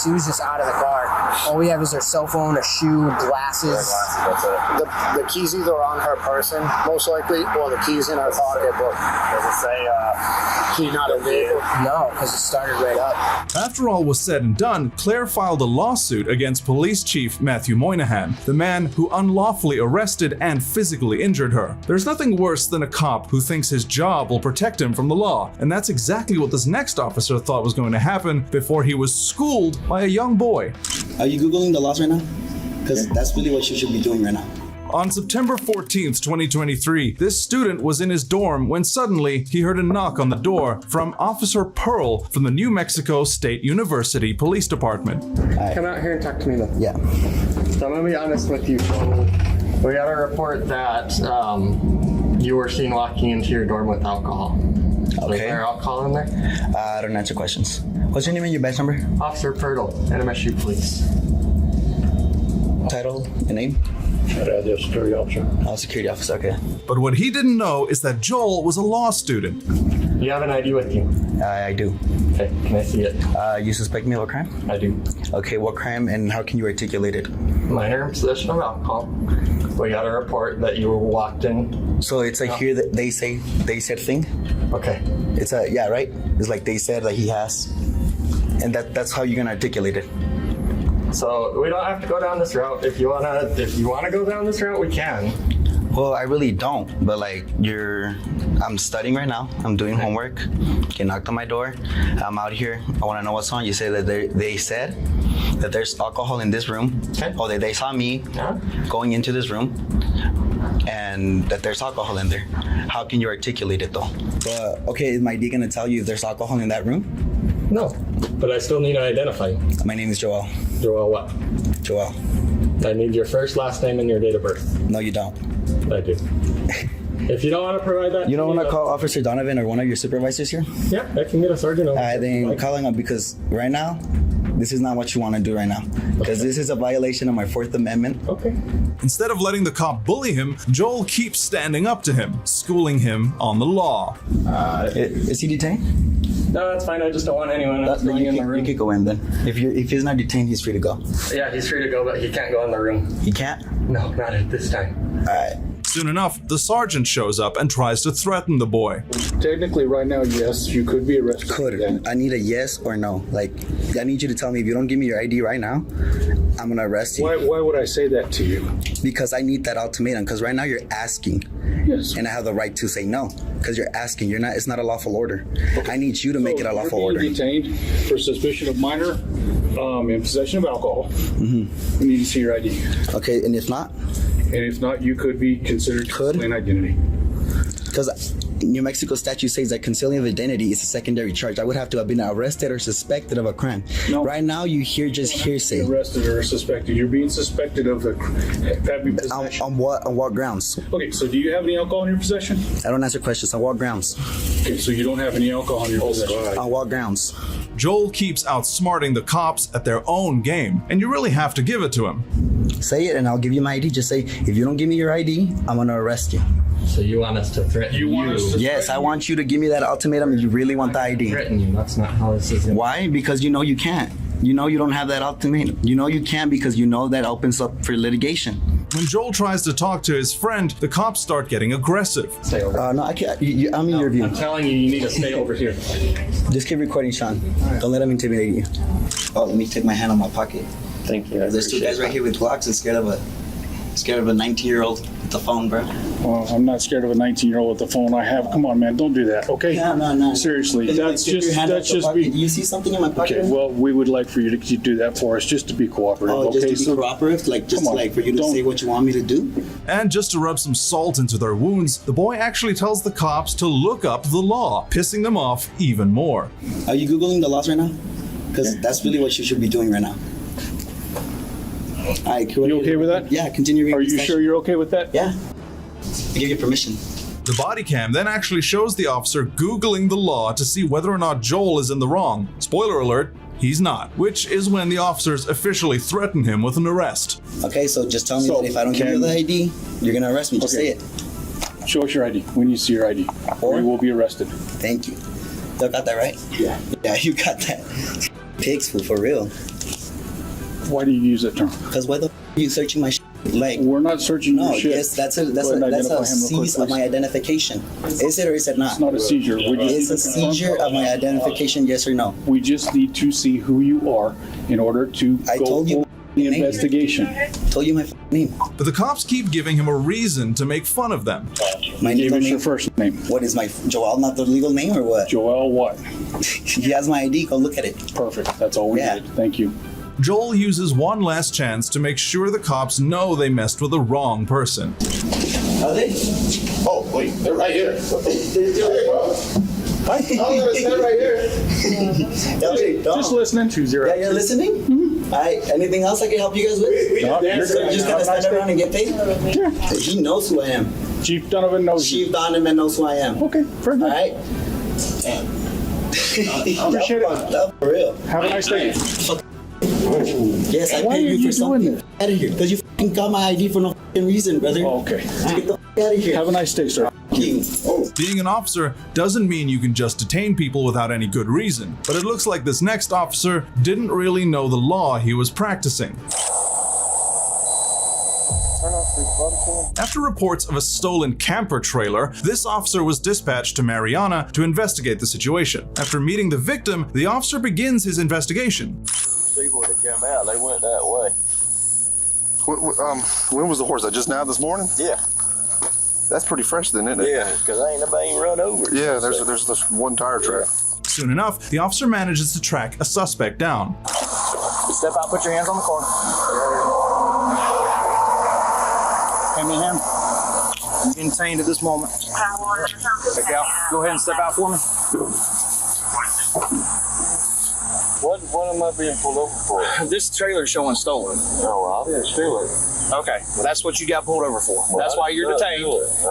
She was just out of the car. All we have is her cell phone, a shoe, glasses. That's it. The keys either on her person, most likely, or the keys in her pocketbook. Does it say key not in vehicle? No, because it started right up. After all was said and done, Claire filed a lawsuit against Police Chief Matthew Moynihan, the man who unlawfully arrested and physically injured her. There's nothing worse than a cop who thinks his job will protect him from the law, and that's exactly what this next officer thought was going to happen before he was schooled by a young boy. Are you Googling the laws right now? Because that's really what you should be doing right now. On September 14th, 2023, this student was in his dorm when suddenly he heard a knock on the door from Officer Pearl from the New Mexico State University Police Department. Come out here and talk to me then. Yeah. So I'm gonna be honest with you. We got a report that you were seen walking into your dorm with alcohol. Okay. Is there alcohol in there? I don't answer questions. What's your name and your badge number? Officer Pirtle, NMSU Police. Title and name? Security officer. Oh, security officer, okay. But what he didn't know is that Joel was a law student. You have an ID with you? I do. Okay, can I see it? You suspect me of a crime? I do. Okay, what crime and how can you articulate it? Minor possession of alcohol. We got a report that you were walked in. So it's like here that they said thing? Okay. It's a, yeah, right? It's like they said that he has. And that's how you're gonna articulate it. So we don't have to go down this route. If you wanna go down this route, we can. Well, I really don't, but like I'm studying right now. I'm doing homework. You knocked on my door. I'm out here. I want to know what's on. You say that they said that there's alcohol in this room. Okay. Oh, they saw me going into this room, and that there's alcohol in there. How can you articulate it though? Okay, is my ID gonna tell you if there's alcohol in that room? No, but I still need to identify you. My name is Joel. Joel what? Joel. I need your first, last name, and your date of birth. No, you don't. I do. If you don't want to provide that, you don't want to call Officer Donovan or one of your supervisors here? Yeah, I can get a sergeant over. Then calling up because right now this is not what you want to do right now, because this is a violation of my Fourth Amendment. Okay. Instead of letting the cop bully him, Joel keeps standing up to him, schooling him on the law. Is he detained? No, that's fine. I just don't want anyone else going in the room. You could go in then. If he's not detained, he's free to go. Yeah, he's free to go, but he can't go in the room. He can't? No, not at this time. All right. Soon enough, the sergeant shows up and tries to threaten the boy. Technically, right now, yes, you could be arrested. Could. I need a yes or no. Like, I need you to tell me if you don't give me your ID right now, I'm going to arrest you. Why would I say that to you? Because I need that ultimatum. Because right now you're asking. Yes. And I have the right to say no. Because you're asking. It's not a lawful order. Okay. I need you to make it a lawful order. You're being detained for suspicion of minor in possession of alcohol. Mm-hmm. We need to see your ID. Okay, and if not? And if not, you could be considered concealing identity. Because New Mexico statute says that concealing of identity is a secondary charge. I would have to have been arrested or suspected of a crime. No. Right now, you hear just hearsay. Arrested or suspected. You're being suspected of having possession. On what grounds? Okay, so do you have any alcohol in your possession? I don't answer questions. On what grounds? Okay, so you don't have any alcohol in your possession. On what grounds? Joel keeps outsmarting the cops at their own game, and you really have to give it to him. Say it and I'll give you my ID. Just say, if you don't give me your ID, I'm going to arrest you. So you want us to threaten you? Yes, I want you to give me that ultimatum if you really want the ID. Threaten you. That's not how this is. Why? Because you know you can't. You know you don't have that ultimatum. You know you can't because you know that opens up for litigation. When Joel tries to talk to his friend, the cops start getting aggressive. Stay over. No, I can't. I'm in your view. I'm telling you, you need to stay over here. Just keep recording, Sean. Don't let him intimidate you. Oh, let me take my hand on my pocket. Thank you. There's two guys right here with Glocks and scared of a 19-year-old with the phone, bro. Well, I'm not scared of a 19-year-old with the phone I have. Come on, man, don't do that, okay? No. Seriously, that's just be. Do you see something in my pocket? Okay, well, we would like for you to do that for us, just to be cooperative. Oh, okay? Just to be cooperative, for you to say what you want me to do. And just to rub some salt into their wounds, the boy actually tells the cops to look up the law, pissing them off even more. Are you Googling the laws right now? Because that's really what you should be doing right now. All right, cool. You okay with that? Yeah, continue reading. Are you sure you're okay with that? Yeah. I give you permission. The body cam then actually shows the officer Googling the law to see whether or not Joel is in the wrong. Spoiler alert, he's not, which is when the officers officially threaten him with an arrest. Okay, so just tell me that if I don't give you the ID, you're going to arrest me. Just say it. Show us your ID. We need to see your ID. Or you will be arrested. Thank you. You got that right? Yeah. Yeah, you got that. Pig's food, for real. Why do you use that term? Because why the f are you searching my shit? Like, we're not searching your shit. Yes, that's a seize of my identification. Is it or is it not? It's not a seizure. It's a seizure of my identification, yes or no? We just need to see who you are in order to go for the investigation. I told you my name. But the cops keep giving him a reason to make fun of them. My Give legal us name? your first name. What is my Joel? Not the legal name or what? Joel what? He has my ID. Go look at it. Perfect. That's all we need. Thank you. Joel uses one last chance to make sure the cops know they messed with the wrong person. Are they? Oh, wait, they're right here. Hi. I'm gonna stand right here. Just listening. 2-0. Yeah, you're listening? Mm-hmm. All right. Anything else I can help you guys with? No, you're just gonna stand around and get paid? Yeah. He knows who I am. Chief Donovan knows you. Chief Donovan knows who I am. Okay, very good. All right. Appreciate it. For real. Have a nice day. Yes, I paid you for something. Out of here, because you fucking got my ID for no fucking reason, brother. Oh, okay. Get the fuck out of here. Have a nice day, sir. Being an officer doesn't mean you can just detain people without any good reason, but it looks like this next officer didn't really know the law he was practicing. After reports of a stolen camper trailer, this officer was dispatched to Mariana to investigate the situation. After meeting the victim, the officer begins his investigation. See where they came out, they went that way. When was the horse? Just now this morning? Yeah. That's pretty fresh then, isn't it? Yeah, because ain't nobody run over it. Yeah, there's this one tire track. Soon enough, the officer manages to track a suspect down. Step out, put your hands on the car. Hand me a hand. You're detained at this moment. Okay, go ahead and step out for me. What am I being pulled over for? This trailer's showing stolen. Oh, I didn't steal it. Okay, well, that's what you got pulled over for. Well, that's why you're detained,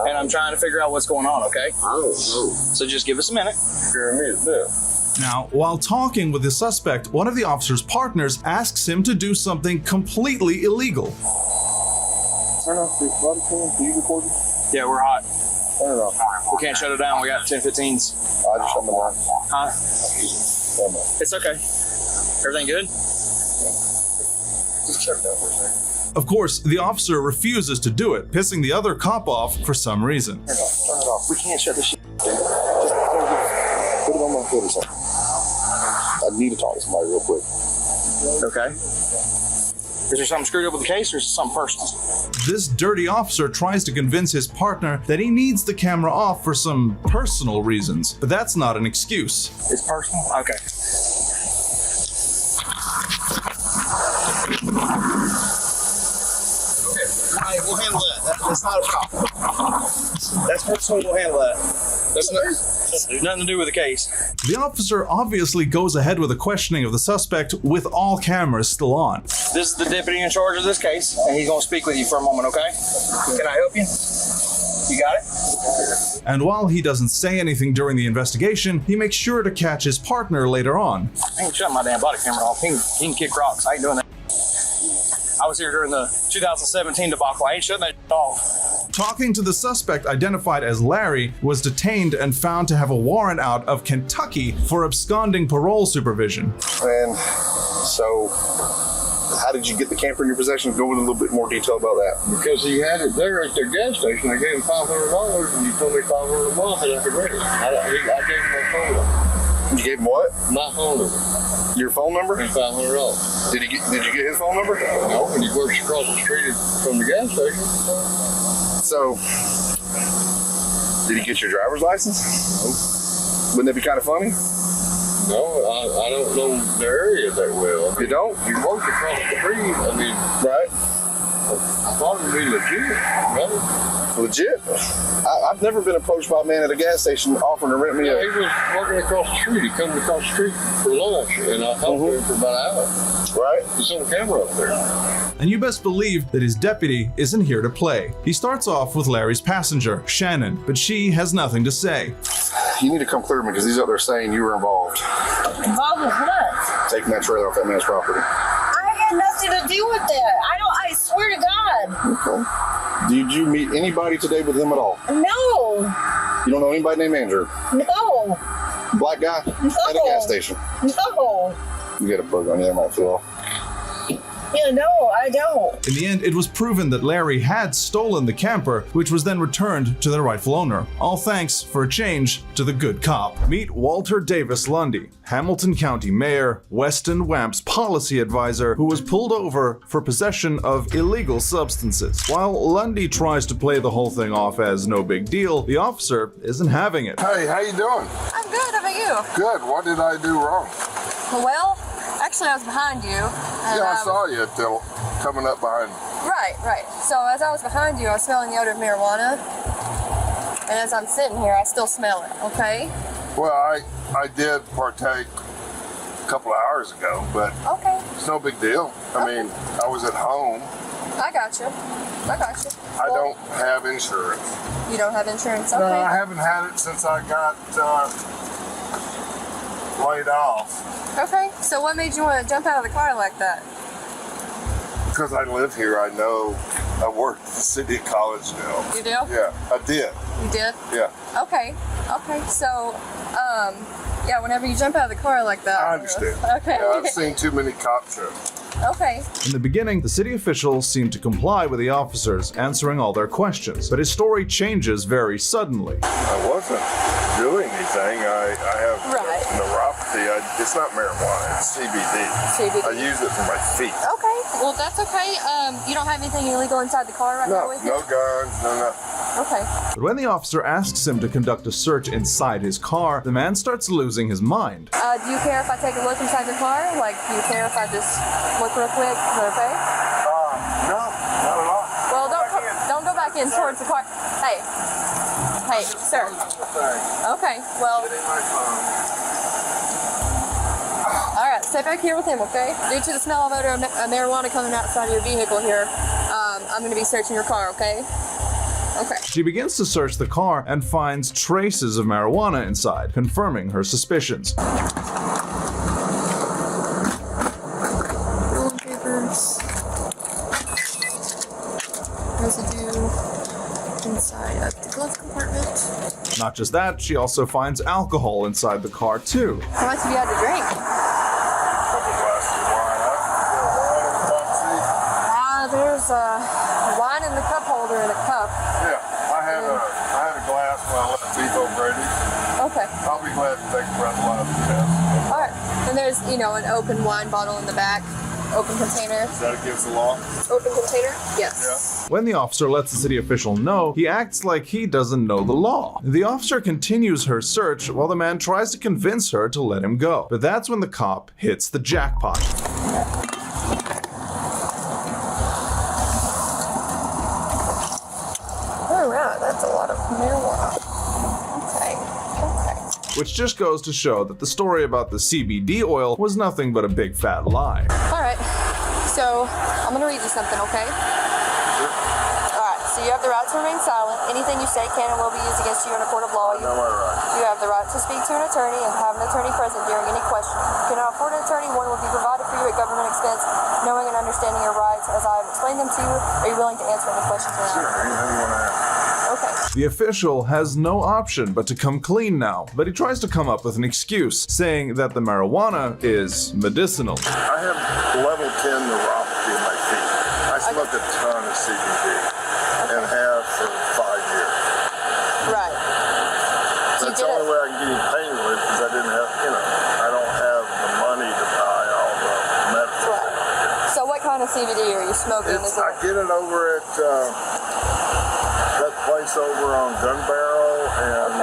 and I'm trying to figure out what's going on, okay? I don't know. So just give us a minute. Scaring me to death. Now, while talking with the suspect, one of the officer's partners asks him to do something completely illegal. Turn off the body cam. Are you recording? Yeah, we're hot. Turn it off. We can't shut it down. We got 10-15s. I just shut them down. Huh? It's okay. Everything good? Just shut it down for a second. Of course, the officer refuses to do it, pissing the other cop off for some reason. Turn it off. We can't shut this shit down. Just put it on my foot or something. I need to talk to somebody real quick. Okay. Is there something screwed up with the case or is it something personal? This dirty officer tries to convince his partner that he needs the camera off for some personal reasons, but that's not an excuse. It's personal? Okay. Okay, we'll handle that. That's not a problem. That's personal, we'll handle that. That's nothing to do with the case. The officer obviously goes ahead with the questioning of the suspect with all cameras still on. This is the deputy in charge of this case, and he's going to speak with you for a moment, okay? Can I help you? You got it? And while he doesn't say anything during the investigation, he makes sure to catch his partner later on. I ain't shutting my damn body camera off. He can kick rocks. I ain't doing that. I was here during the 2017 debacle. I ain't shutting that off. Talking to the suspect identified as Larry was detained and found to have a warrant out of Kentucky for absconding parole supervision. And so, how did you get the camper in your possession? Go into a little bit more detail about that. Because he had it there at the gas station. I gave him $500 and he told me $500 a month and I could rent it. I gave him my phone number. You gave him what? My phone number. Your phone number? And $500. Did you get his phone number? No, and he works across the street from the gas station. So, did he get your driver's license? No. Wouldn't that be kind of funny? No, I don't know the area that well. You don't? He works across the street. I mean, right? I thought it would be legit, right? Legit? I've never been approached by a man at a gas station offering to rent me he was working across the street. He come across the street for lunch, and I talked to him for about an hour. Right? There's on camera up there. And you best believe that his deputy isn't here to play. He starts off with Larry's passenger, Shannon, but she has nothing to say. You need to come clear me because he's out there saying you were involved. Involved with what? Taking that trailer off that man's property. I had nothing to do with that. I swear to God. Okay. Did you meet anybody today with him at all? No. You don't know anybody named Andrew? No. Black guy? No. At a gas station? No. You got a bug on you, that might feel. Yeah, no, I don't. In the end, it was proven that Larry had stolen the camper, which was then returned to their rightful owner. All thanks for a change to the good cop. Meet Walter Davis Lundy, Hamilton County Mayor, Weston Wamp's policy advisor, who was pulled over for possession of illegal substances. While Lundy tries to play the whole thing off as no big deal, the officer isn't having it. Hey, how you doing? I'm good. How about you? Good. What did I do wrong? Well, actually, I was behind you. And, Yeah, I saw you coming up behind me. Right. So as I was behind you, I was smelling the odor of marijuana. And as I'm sitting here, I still smell it, okay? Well, I did partake a couple of hours ago, but it's no big deal. I mean, I was at home. I got you. I don't have insurance. You don't have insurance? Okay. No, I haven't had it since I got laid off. Okay, so what made you want to jump out of the car like that? Because I live here, I know. I work at the City College now. You do? Yeah, I did. You did? Yeah. Okay, so, yeah, whenever you jump out of the car like that. I understand. Okay. Yeah, I've seen too many cop shows. Okay. In the beginning, the city officials seemed to comply with the officers, answering all their questions, but his story changes very suddenly. I wasn't doing anything. I have neuropathy. It's not marijuana, it's CBD. I use it for my feet. Okay, well that's okay. You don't have anything illegal inside the car right now with you? No guns, no nothing. Okay. But when the officer asks him to conduct a search inside his car, the man starts losing his mind. Do you care if I take a look inside the car? Like, do you care if I just look real quick? Is that okay? No, not at all. Well, don't go back in towards the car. Hey, sir. Okay, well. All right, stay back here with him, okay? Due to the smell of odor of marijuana coming outside of your vehicle here, I'm going to be searching your car, okay? Okay. She begins to search the car and finds traces of marijuana inside, confirming her suspicions. Rolling papers. Residue inside of the glove compartment. Not just that, she also finds alcohol inside the car too. How much have you had to drink? There's wine in the cup holder and a cup. Yeah, I had a glass when I left Beef O'Brady. Okay. I'll be glad to take a breathalyzer test. All right. And there's, an open wine bottle in the back. Open container. Is that against the law? Open container? Yes. Yeah. When the officer lets the city official know, he acts like he doesn't know the law. The officer continues her search while the man tries to convince her to let him go. But that's when the cop hits the jackpot. All right, that's a lot of marijuana. Okay. Which just goes to show that the story about the CBD oil was nothing but a big fat lie. All right. So I'm gonna read you something, okay? All right. So you have the right to remain silent. Anything you say can and will be used against you in a court of law. You have the right to speak to an attorney and have an attorney present during any questioning. If you cannot afford an attorney, one will be provided for you at government expense. Knowing and understanding your rights as I have explained them to you, are you willing to answer any questions now? Sure, anything you want to ask. Okay. The official has no option but to come clean now, but he tries to come up with an excuse, saying that the marijuana is medicinal. I have level 10 neuropathy in my feet. I smoked a ton of CBD and have for 5 years. Right. That's the only way I can get any pain relief because I didn't have, I don't have the money to buy all the medicine. Right. So what kind of CBD are you smoking? I get it over at that place over on Gun Barrel and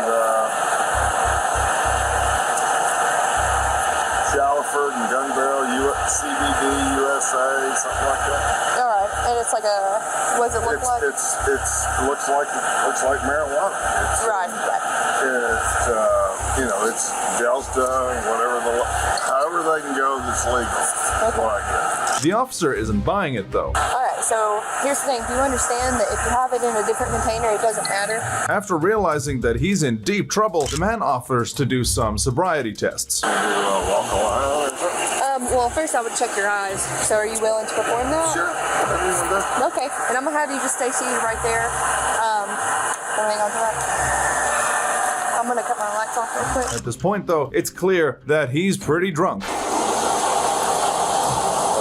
Shallowford and Gun Barrel, CBD USA, something like that. All right, and it's like what does it look like? It looks like marijuana. Right. It's Delta, however they can go that's legal. Okay. The officer isn't buying it though. All right, so here's the thing. Do you understand that if you have it in a different container, it doesn't matter? After realizing that he's in deep trouble, the man offers to do some sobriety tests. Well, first I would check your eyes. So are you willing to perform that? Sure. Okay, and I'm gonna have you just stay seated right there. Hang on to that. I'm gonna cut my lights off real quick. At this point though, it's clear that he's pretty drunk. Make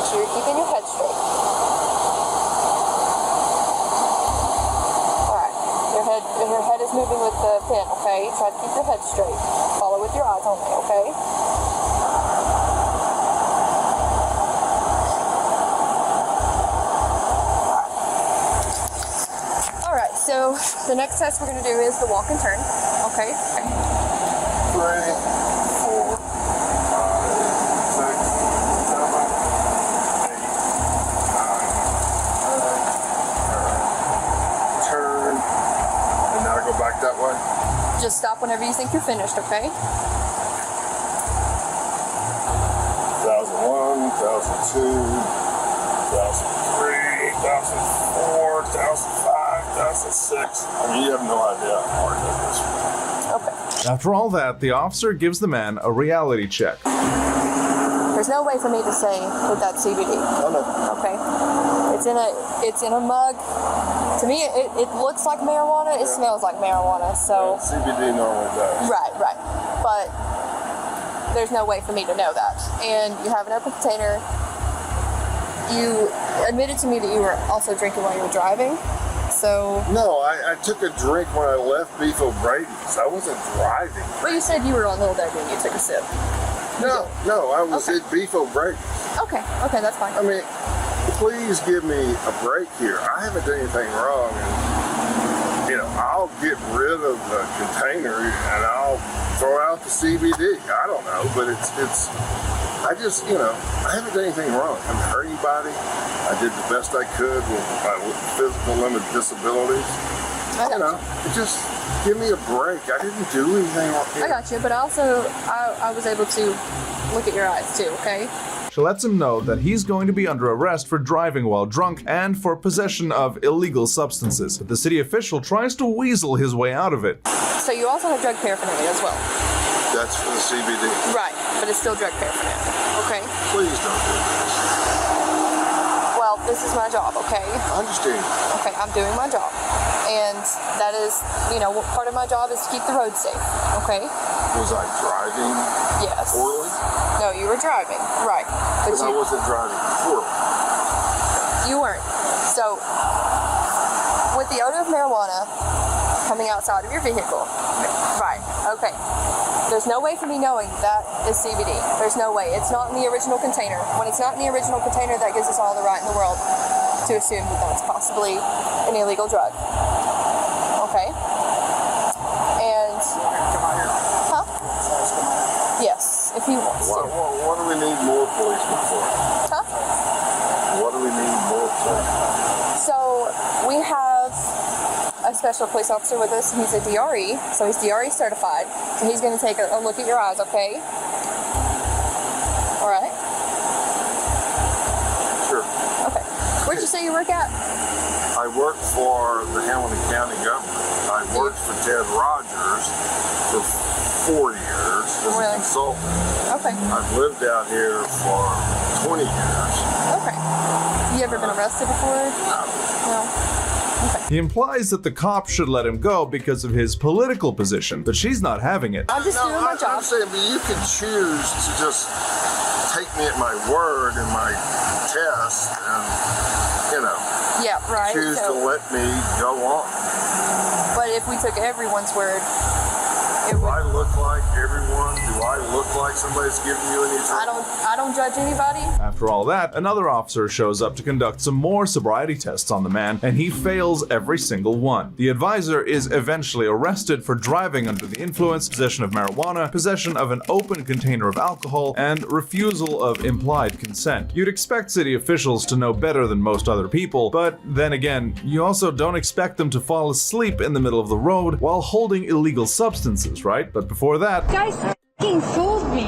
sure you're keeping your head straight. Alright, your head is moving with the pen, okay? Try to keep your head straight. Follow with your eyes only, okay? Alright, so the next test we're going to do is the walk and turn, okay? 3, 4, 5, 6, 7, 8, 9, 10. Turn. And now go back that way. Just stop whenever you think you're finished, okay? 1001, 1002, 1003, 1004, 1005, 1006. I mean, you have no idea how hard that is. Okay. After all that, the officer gives the man a reality check. There's no way for me to say that that's CBD. Oh, no. Okay. It's in a mug. To me, it looks like marijuana. It smells like marijuana. So CBD normally does. Right. But there's no way for me to know that. And you have an open container. You admitted to me that you were also drinking while you were driving. So No, I took a drink when I left Beef O'Brady's. I wasn't driving. Well, you said you were on Little Deck when you took a sip. No, I was at Beef O'Brady's. Okay, that's fine. I mean, please give me a break here. I haven't done anything wrong, and I'll get rid of the container and I'll throw out the CBD. I don't know, but I haven't done anything wrong. I haven't hurt anybody. I did the best I could with my physical limited disabilities. Just give me a break. I didn't do anything wrong. I got you, but also I was able to look at your eyes too, okay? She lets him know that he's going to be under arrest for driving while drunk and for possession of illegal substances. But the city official tries to weasel his way out of it. So you also have drug paraphernalia as well. That's for the CBD. Right, but it's still drug paraphernalia. Okay. Please don't do this. Well, this is my job, okay? I understand. Okay, I'm doing my job. And that is, part of my job is to keep the road safe, okay? Was I driving Yes. poorly? No, you were driving, right. But Because I wasn't driving poorly. You weren't. So, with the odor of marijuana coming outside of your vehicle, right, okay. There's no way for me knowing that is CBD. There's no way. It's not in the original container. When it's not in the original container, that gives us all the right in the world to assume that that's possibly an illegal drug. Okay? And, yes, if he wants to. What do we need more policemen for? What do we need more policemen? So, we have a special police officer with us. He's a DRE, so he's DRE certified. So he's going to take a look at your eyes, okay? All right? Sure. Okay. Where'd you say you work at? I work for the Hamilton County government. I worked for Ted Rogers for 4 years as a consultant. Okay. I've lived out here for 20 years. Okay. You ever been arrested before? No. He implies that the cops should let him go because of his political position, but she's not having it. I'm just doing my job. I'm saying, but you can choose to just take me at my word in my test and, Yeah, right. choose to let me go on. But if we took everyone's word, Do I look like everyone? Do I look like somebody's giving you any trouble? I don't judge anybody. After all that, another officer shows up to conduct some more sobriety tests on the man, and he fails every single one. The advisor is eventually arrested for driving under the influence, possession of marijuana, possession of an open container of alcohol, and refusal of implied consent. You'd expect city officials to know better than most other people, but then again, you also don't expect them to fall asleep in the middle of the road while holding illegal substances, right? But before that, Guys f***ing fooled me.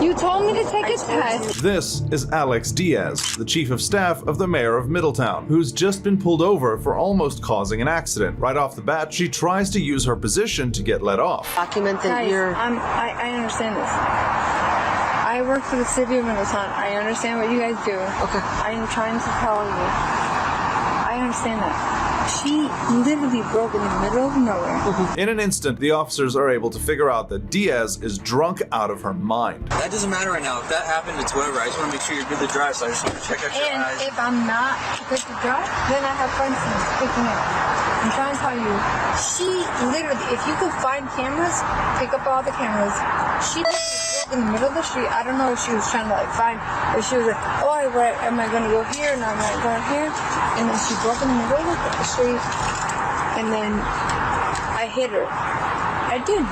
You told me to take a test. this is Alex Diaz, the chief of staff of the mayor of Middletown, who's just been pulled over for almost causing an accident. Right off the bat, she tries to use her position to get let off. Document that you're... I understand this. I work for the city of Middletown. I understand what you guys do. Okay. I'm trying to tell you. I understand that. She literally broke in the middle of nowhere. In an instant, the officers are able to figure out that Diaz is drunk out of her mind. That doesn't matter right now. If that happened, it's whatever. I just want to make sure you're good to drive, so I just want to check out your eyes. And if I'm not good to drive, then I have friends picking me up. I'm trying to tell you, she literally, if you could find cameras, pick up all the cameras. She literally broke in the middle of the street. I don't know if she was trying to find, if she was like, oh, am I going to go here? And am I going here? And then she broke in the middle of the street, and then I hit her. I did.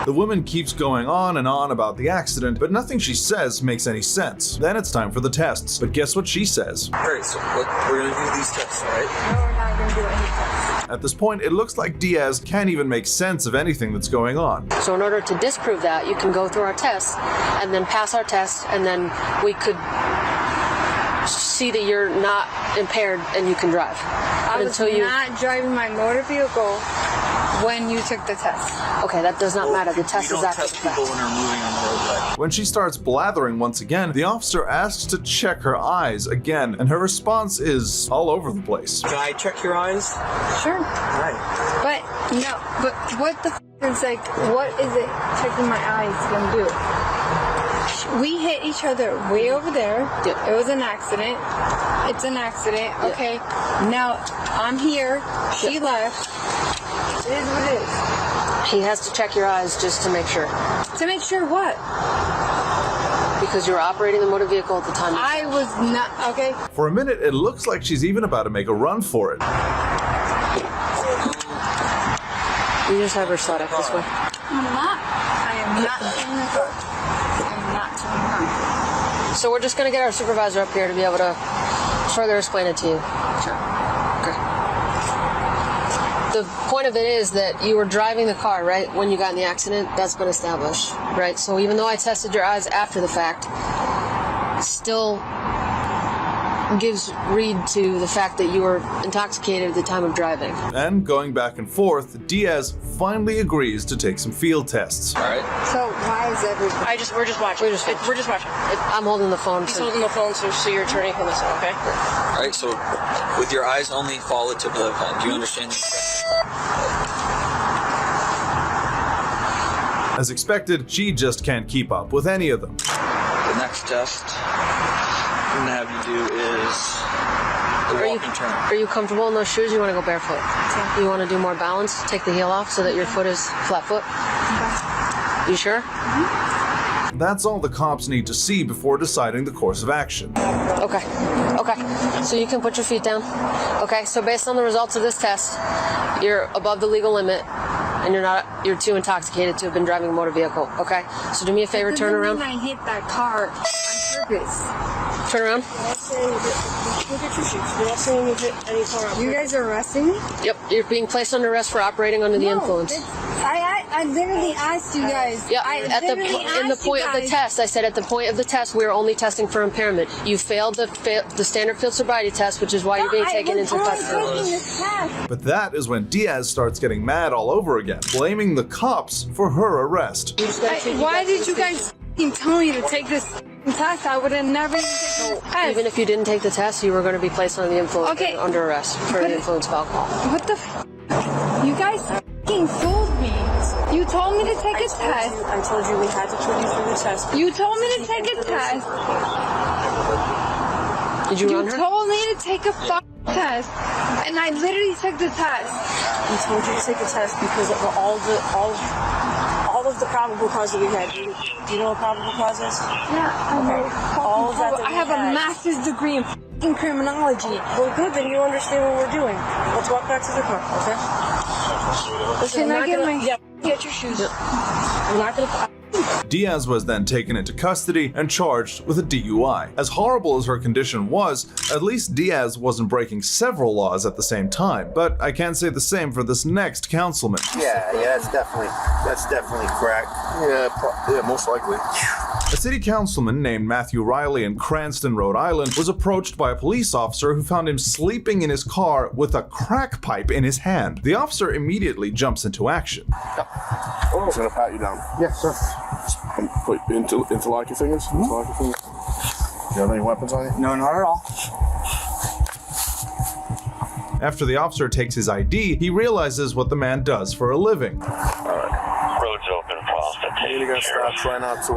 The woman keeps going on and on about the accident, but nothing she says makes any sense. Then it's time for the tests. But guess what she says? Alright, so we're going to do these tests, alright? No, we're not going to do any tests. At this point, it looks like Diaz can't even make sense of anything that's going on. So in order to disprove that, you can go through our tests and then pass our tests, and then we could see that you're not impaired and you can drive. I was not driving my motor vehicle when you took the test. Okay, that does not matter. The test is after the fact. When they're moving on the roadway. When she starts blathering once again, the officer asks to check her eyes again, and her response is all over the place. Can I check your eyes? Sure. Alright. But what the is what is it checking my eyes gonna do? We hit each other way over there. It was an accident. It's an accident. Okay. Now I'm here. She left. It is what it is. He has to check your eyes just to make sure. To make sure what? Because you were operating the motor vehicle at the time. I was not. Okay. For a minute, it looks like she's even about to make a run for it. You just have her slide up this way. I'm not. I am not in the car. I'm not turning around. So we're just going to get our supervisor up here to be able to further explain it to you. Sure. Okay. The point of it is that you were driving the car, right, when you got in the accident. That's been established, right? So even though I tested your eyes after the fact, still gives read to the fact that you were intoxicated at the time of driving. And going back and forth, Diaz finally agrees to take some field tests. All right. So why is everybody? We're just watching. We're just watching. I'm holding the phone. He's holding the phone, so your attorney can listen. Okay. All right. So with your eyes only, follow the tip of the pen. Do you understand? As expected, she just can't keep up with any of them. The next test I'm gonna have you do is the walking turn. Are you comfortable in those shoes? You want to go barefoot? Yeah. You want to do more balance? Take the heel off so that your foot is flat foot? Okay. You sure? Mm-hmm. That's all the cops need to see before deciding the course of action. Okay. So you can put your feet down. Okay, so based on the results of this test, you're above the legal limit and you're too intoxicated to have been driving a motor vehicle. Okay? So do me a favor, turn around. I hit that car on purpose. Turn around. Look at your shoes. You're not saying you hit any car. You guys are arresting me? Yep, you're being placed under arrest for operating under the influence. I literally asked you guys. Yeah, in the point of the test, I said at the point of the test, we are only testing for impairment. You failed the standard field sobriety test, which is why you're being taken into custody. But that is when Diaz starts getting mad all over again, blaming the cops for her arrest. Why did you guys tell me to take this test? I would have never even taken this test. Even if you didn't take the test, you were going to be placed under the influence, under arrest for the influence of alcohol. What the You guys fooled me. You told me to take a test. I told you we had to put you through the test. You told me to take a test. Did you run her? You told me to take a test, and I literally took the test. We told you to take a test because of all of the probable cause that we had. Do you know what probable cause is? Yeah, I know. All of that I have a master's degree in criminology. Well, good, then you understand what we're doing. Let's walk back to the car, okay? Listen, can I get my... Yeah, get your shoes. I'm not going to... Diaz was then taken into custody and charged with a DUI. As horrible as her condition was, at least Diaz wasn't breaking several laws at the same time. But I can't say the same for this next councilman. Yeah, that's definitely correct. Yeah, most likely. A city councilman named Matthew Riley in Cranston, Rhode Island, was approached by a police officer who found him sleeping in his car with a crack pipe in his hand. The officer immediately jumps into action. I'm just gonna pat you down. Yes, sir. Wait, interlock your fingers? Interlock your fingers. You have any weapons on you? No, not at all. After the officer takes his ID, he realizes what the man does for a living. Alright. Road's open, fast and take You gotta stop, try not to,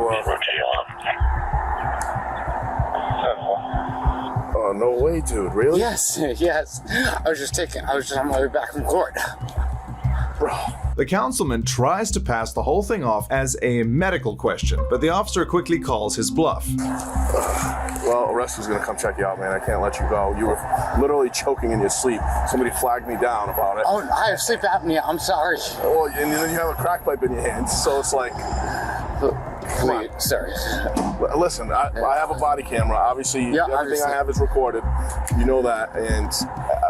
Oh, no way, dude. Really? Yes. I was just on my way back from court. Bro. The councilman tries to pass the whole thing off as a medical question, but the officer quickly calls his bluff. Well, a rescue's gonna come check you out, man. I can't let you go. You were literally choking in your sleep. Somebody flagged me down about it. Oh, I have sleep apnea. I'm sorry. Oh, and then you have a crack pipe in your hand, so it's like... Come on. Sorry. Listen, I have a body camera. Obviously, everything I have is recorded. You know that. And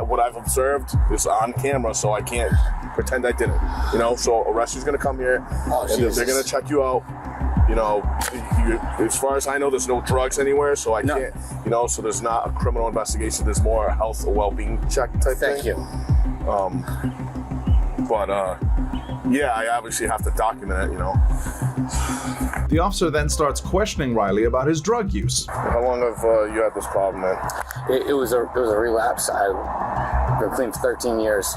what I've observed is on camera, so I can't pretend I didn't. You know, so a rescue's going to come here, and they're going to check you out. You know, as far as I know, there's no drugs anywhere, so I can't, you know, so there's not a criminal investigation. There's more a health or well-being check type thing. Thank you. Yeah, I obviously have to document it, you know. The officer then starts questioning Riley about his drug use. How long have you had this problem, man? It was a relapse. I've been clean for 13 years.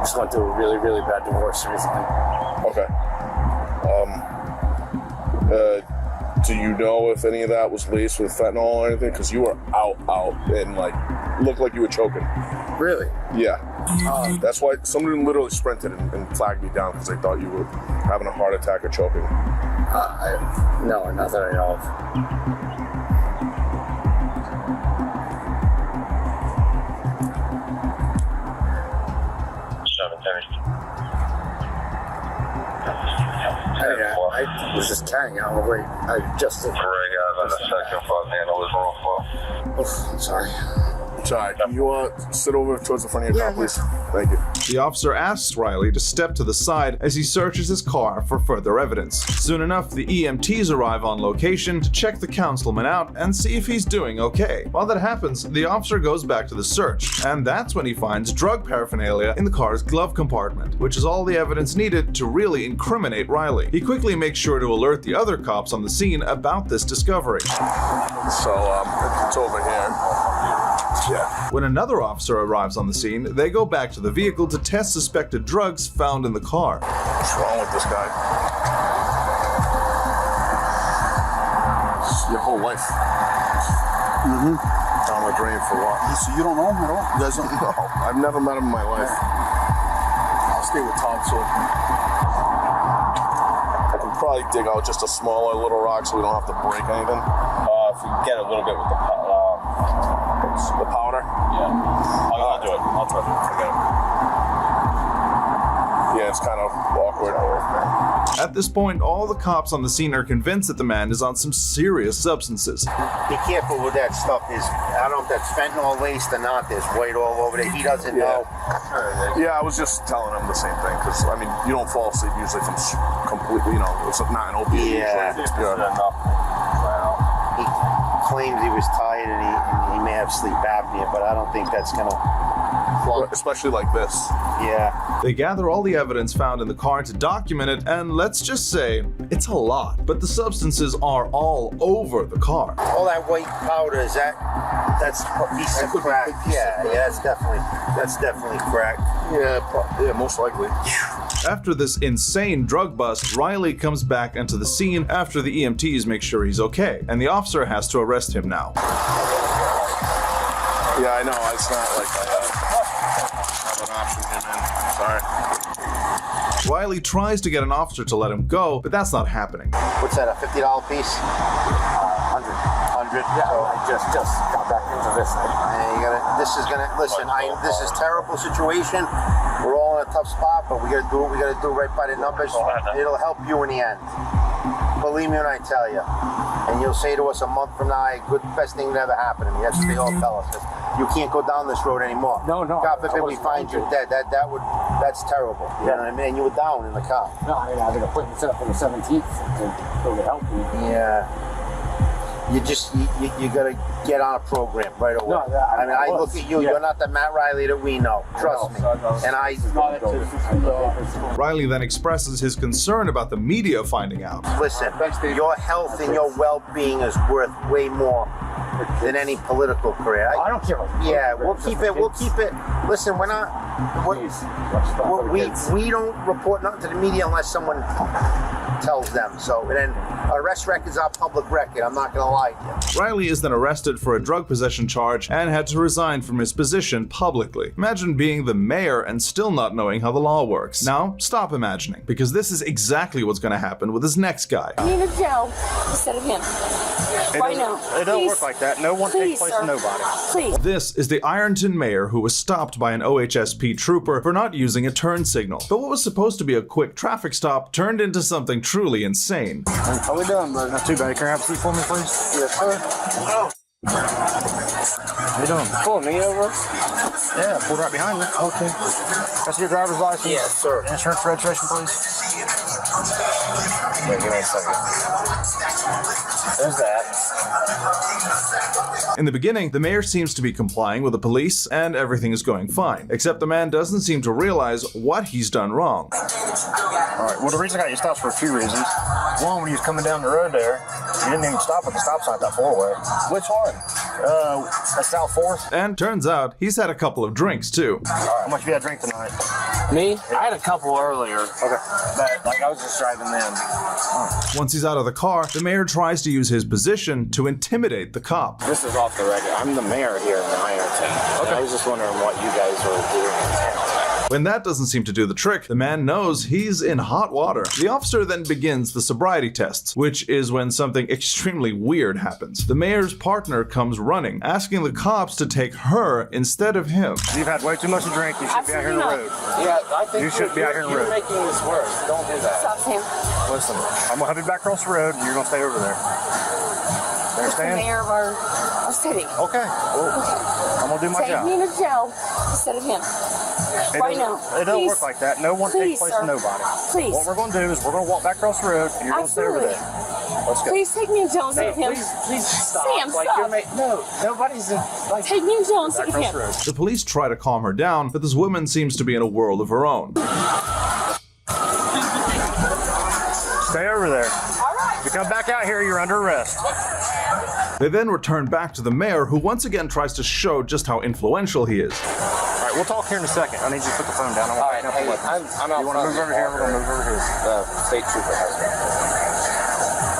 Just went through a really, really bad divorce recently. Okay. Do you know if any of that was laced with fentanyl or anything? Because you were out, and like looked like you were choking. Really? Yeah. That's why someone literally sprinted and flagged me down because they thought you were having a heart attack or choking. No, not that I know of. I was just carrying out a way. I just did. Great guys on the section 5 handle is wrong. I'm sorry. Sorry. Can you sit over towards the front of your car, please? Thank you. The officer asks Riley to step to the side as he searches his car for further evidence. Soon enough, the EMTs arrive on location to check the councilman out and see if he's doing okay. While that happens, the officer goes back to the search, and that's when he finds drug paraphernalia in the car's glove compartment, which is all the evidence needed to really incriminate Riley. He quickly makes sure to alert the other cops on the scene about this discovery. So, it's over here. Yeah. When another officer arrives on the scene, they go back to the vehicle to test suspected drugs found in the car. What's wrong with this guy? Your whole life. Mm-hmm. Down the drain for what? So you don't know him at all? You guys don't know? I've never met him in my life. I'll stay with Todd, so. I can probably dig out just a smaller little rock so we don't have to break anything. If we get a little bit with the powder? Yeah. I'll do it. I'll try to forget it. Yeah, it's kind of awkward. At this point, all the cops on the scene are convinced that the man is on some serious substances. Be careful with that stuff. I don't know if that's fentanyl laced or not. There's white all over there. He doesn't know. Yeah, I was just telling him the same thing because, I mean, you don't fall asleep usually from completely, it's not an opiate. Yeah. He claims he was tired and he may have sleep apnea, but I don't think that's going to especially like this. Yeah. They gather all the evidence found in the car to document it, and let's just say it's a lot, but the substances are all over the car. All that white powder, that's a piece of crack. Yeah, that's definitely crack. Yeah, most likely. After this insane drug bust, Riley comes back into the scene after the EMTs make sure he's okay, and the officer has to arrest him now. Yeah, I know. It's not like I have an option here, man. Sorry. Riley tries to get an officer to let him go, but that's not happening. What's that, a $50 piece? 100. Yeah, I just got back into this. This is terrible situation. We're all in a tough spot, but we gotta do what we gotta do right by the numbers. It'll help you in the end. Believe me when I tell you. And you'll say to us a month from now, best thing that ever happened to me. That's what they all tell us. You can't go down this road anymore. No. God forbid we find you dead. That's terrible. You know what I mean? And you were down in the car. No, I had an appointment set up for the 17th to help you. Yeah. You gotta get on a program right away. I look at you. You're not the Matt Riley that we know. Trust me. And Riley then expresses his concern about the media finding out. Listen, your health and your well-being is worth way more than any political career. I don't care. Yeah, we'll keep it. Listen, we're not. We don't report nothing to the media unless someone tells them. So, and then arrest record's our public record. I'm not gonna lie to you. Riley is then arrested for a drug possession charge and had to resign from his position publicly. Imagine being the mayor and still not knowing how the law works. Now, stop imagining, because this is exactly what's going to happen with this next guy. I need a gel instead of him. Right now. It don't work like that. No one takes place of nobody. Please. This is the Ironton mayor who was stopped by an OHSP trooper for not using a turn signal. But what was supposed to be a quick traffic stop turned into something truly insane. How we doing, bro? Not too bad. Can I have a seat for me, please? Yes, sir. How you doing? Pull me over? Yeah, pulled right behind you. Okay. That's your driver's license? Yes, sir. Insurance registration, please. Yeah, give me a second. There's that. In the beginning, the mayor seems to be complying with the police and everything is going fine, except the man doesn't seem to realize what he's done wrong. Alright, well the reason I got you stopped for a few reasons. One, when you was coming down the road there, you didn't even stop at the stop sign at that four-way. Which one? That's South 4th. And turns out he's had a couple of drinks too. Alright, how much have you had to drink tonight? Me? I had a couple earlier. Okay. But I was just driving then. Once he's out of the car, the mayor tries to use his position to intimidate the cop. This is off the record. I'm the mayor here in Ironton. Okay. I was just wondering what you guys were doing in town. When that doesn't seem to do the trick, the man knows he's in hot water. The officer then begins the sobriety tests, which is when something extremely weird happens. The mayor's partner comes running, asking the cops to take her instead of him. You've had way too much to drink. You should be out here on the road. Yeah, I think you should be out here on the road. You're making this worse. Don't do that. Stop him. Listen, I'm going to have you back across the road, and you're going to stay over there. He's the mayor of our city. Okay. Well, I'm going to do my Take job. me to jail instead of him. Right now. It don't Please. work like that. No one Please, takes place sir. to nobody. Please. What we're going to do is we're going to walk back across the road, and you're going to stay over Absolutely. there. Let's go. Please take me to jail and save him. Please stop. Sam, like, stop. no, nobody's like. Take me to jail and Back save across him. the road. The police try to calm her down, but this woman seems to be in a world of her own. Stay over there. If you come back out here, you're under arrest. They then return back to the mayor, who once again tries to show just how influential he is. All right, we'll talk here in a second. I need you to put the phone down. I'm right, hey, I'm out. You want to move over here? We're going to move over here. The state trooper has me.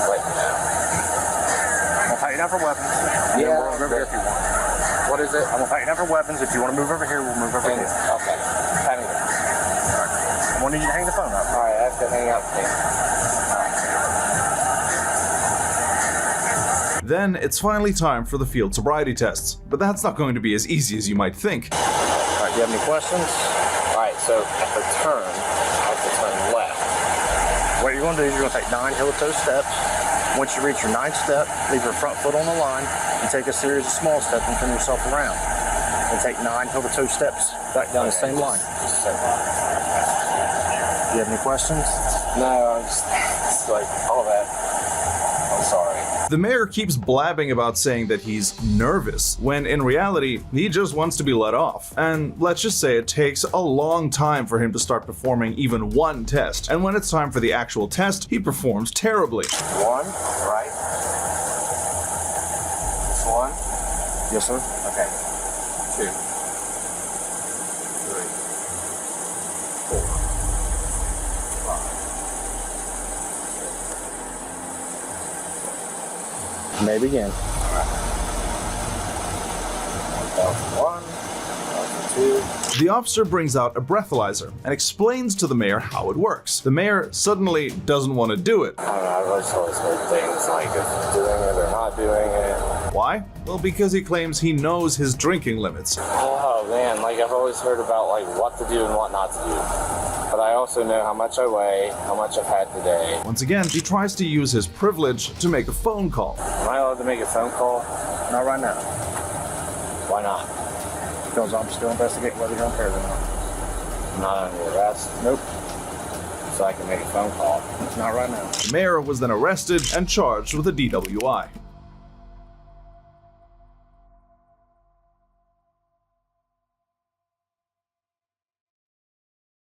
Wait. I'll pat you down for weapons. Yeah. We'll move over here if you want. What is it? I'm going to pat you down for weapons. If you want to move over here, we'll move over here. Okay. Pat me down. I'm going to need you to hang the phone up. All right, I have to hang up. Then it's finally time for the field sobriety tests, but that's not going to be as easy as you might think. All right, do you have any questions? All right, so at the turn, I have to turn left. What you're going to do is you're going to take 9 heel-to-toe steps. Once you reach your 9th step, leave your front foot on the line and take a series of small steps and turn yourself around. And take 9 heel-to-toe steps back down the same line. Do you have any questions? No, I'm just it's like all that. I'm sorry. The mayor keeps blabbing about saying that he's nervous, when in reality, he just wants to be let off. And let's just say it takes a long time for him to start performing even one test. And when it's time for the actual test, he performs terribly. 1, right? This 1? Yes, sir. Okay. 2, 3, 4, 5. May begin. 1, 2. The officer brings out a breathalyzer and explains to the mayor how it works. The mayor suddenly doesn't want to do it. I don't know, I've always heard things like if doing it or not doing it. Why? Well, because he claims he knows his drinking limits. Oh man, like I've always heard about like what to do and what not to do. But I also know how much I weigh, how much I've had today. Once again, he tries to use his privilege to make a phone call. Am I allowed to make a phone call? Not right now. Why not? Because I'm still investigating whether you're impaired or not. I'm not under arrest. Nope. So I can make a phone call. Not right now. The mayor was then arrested and charged with a DWI.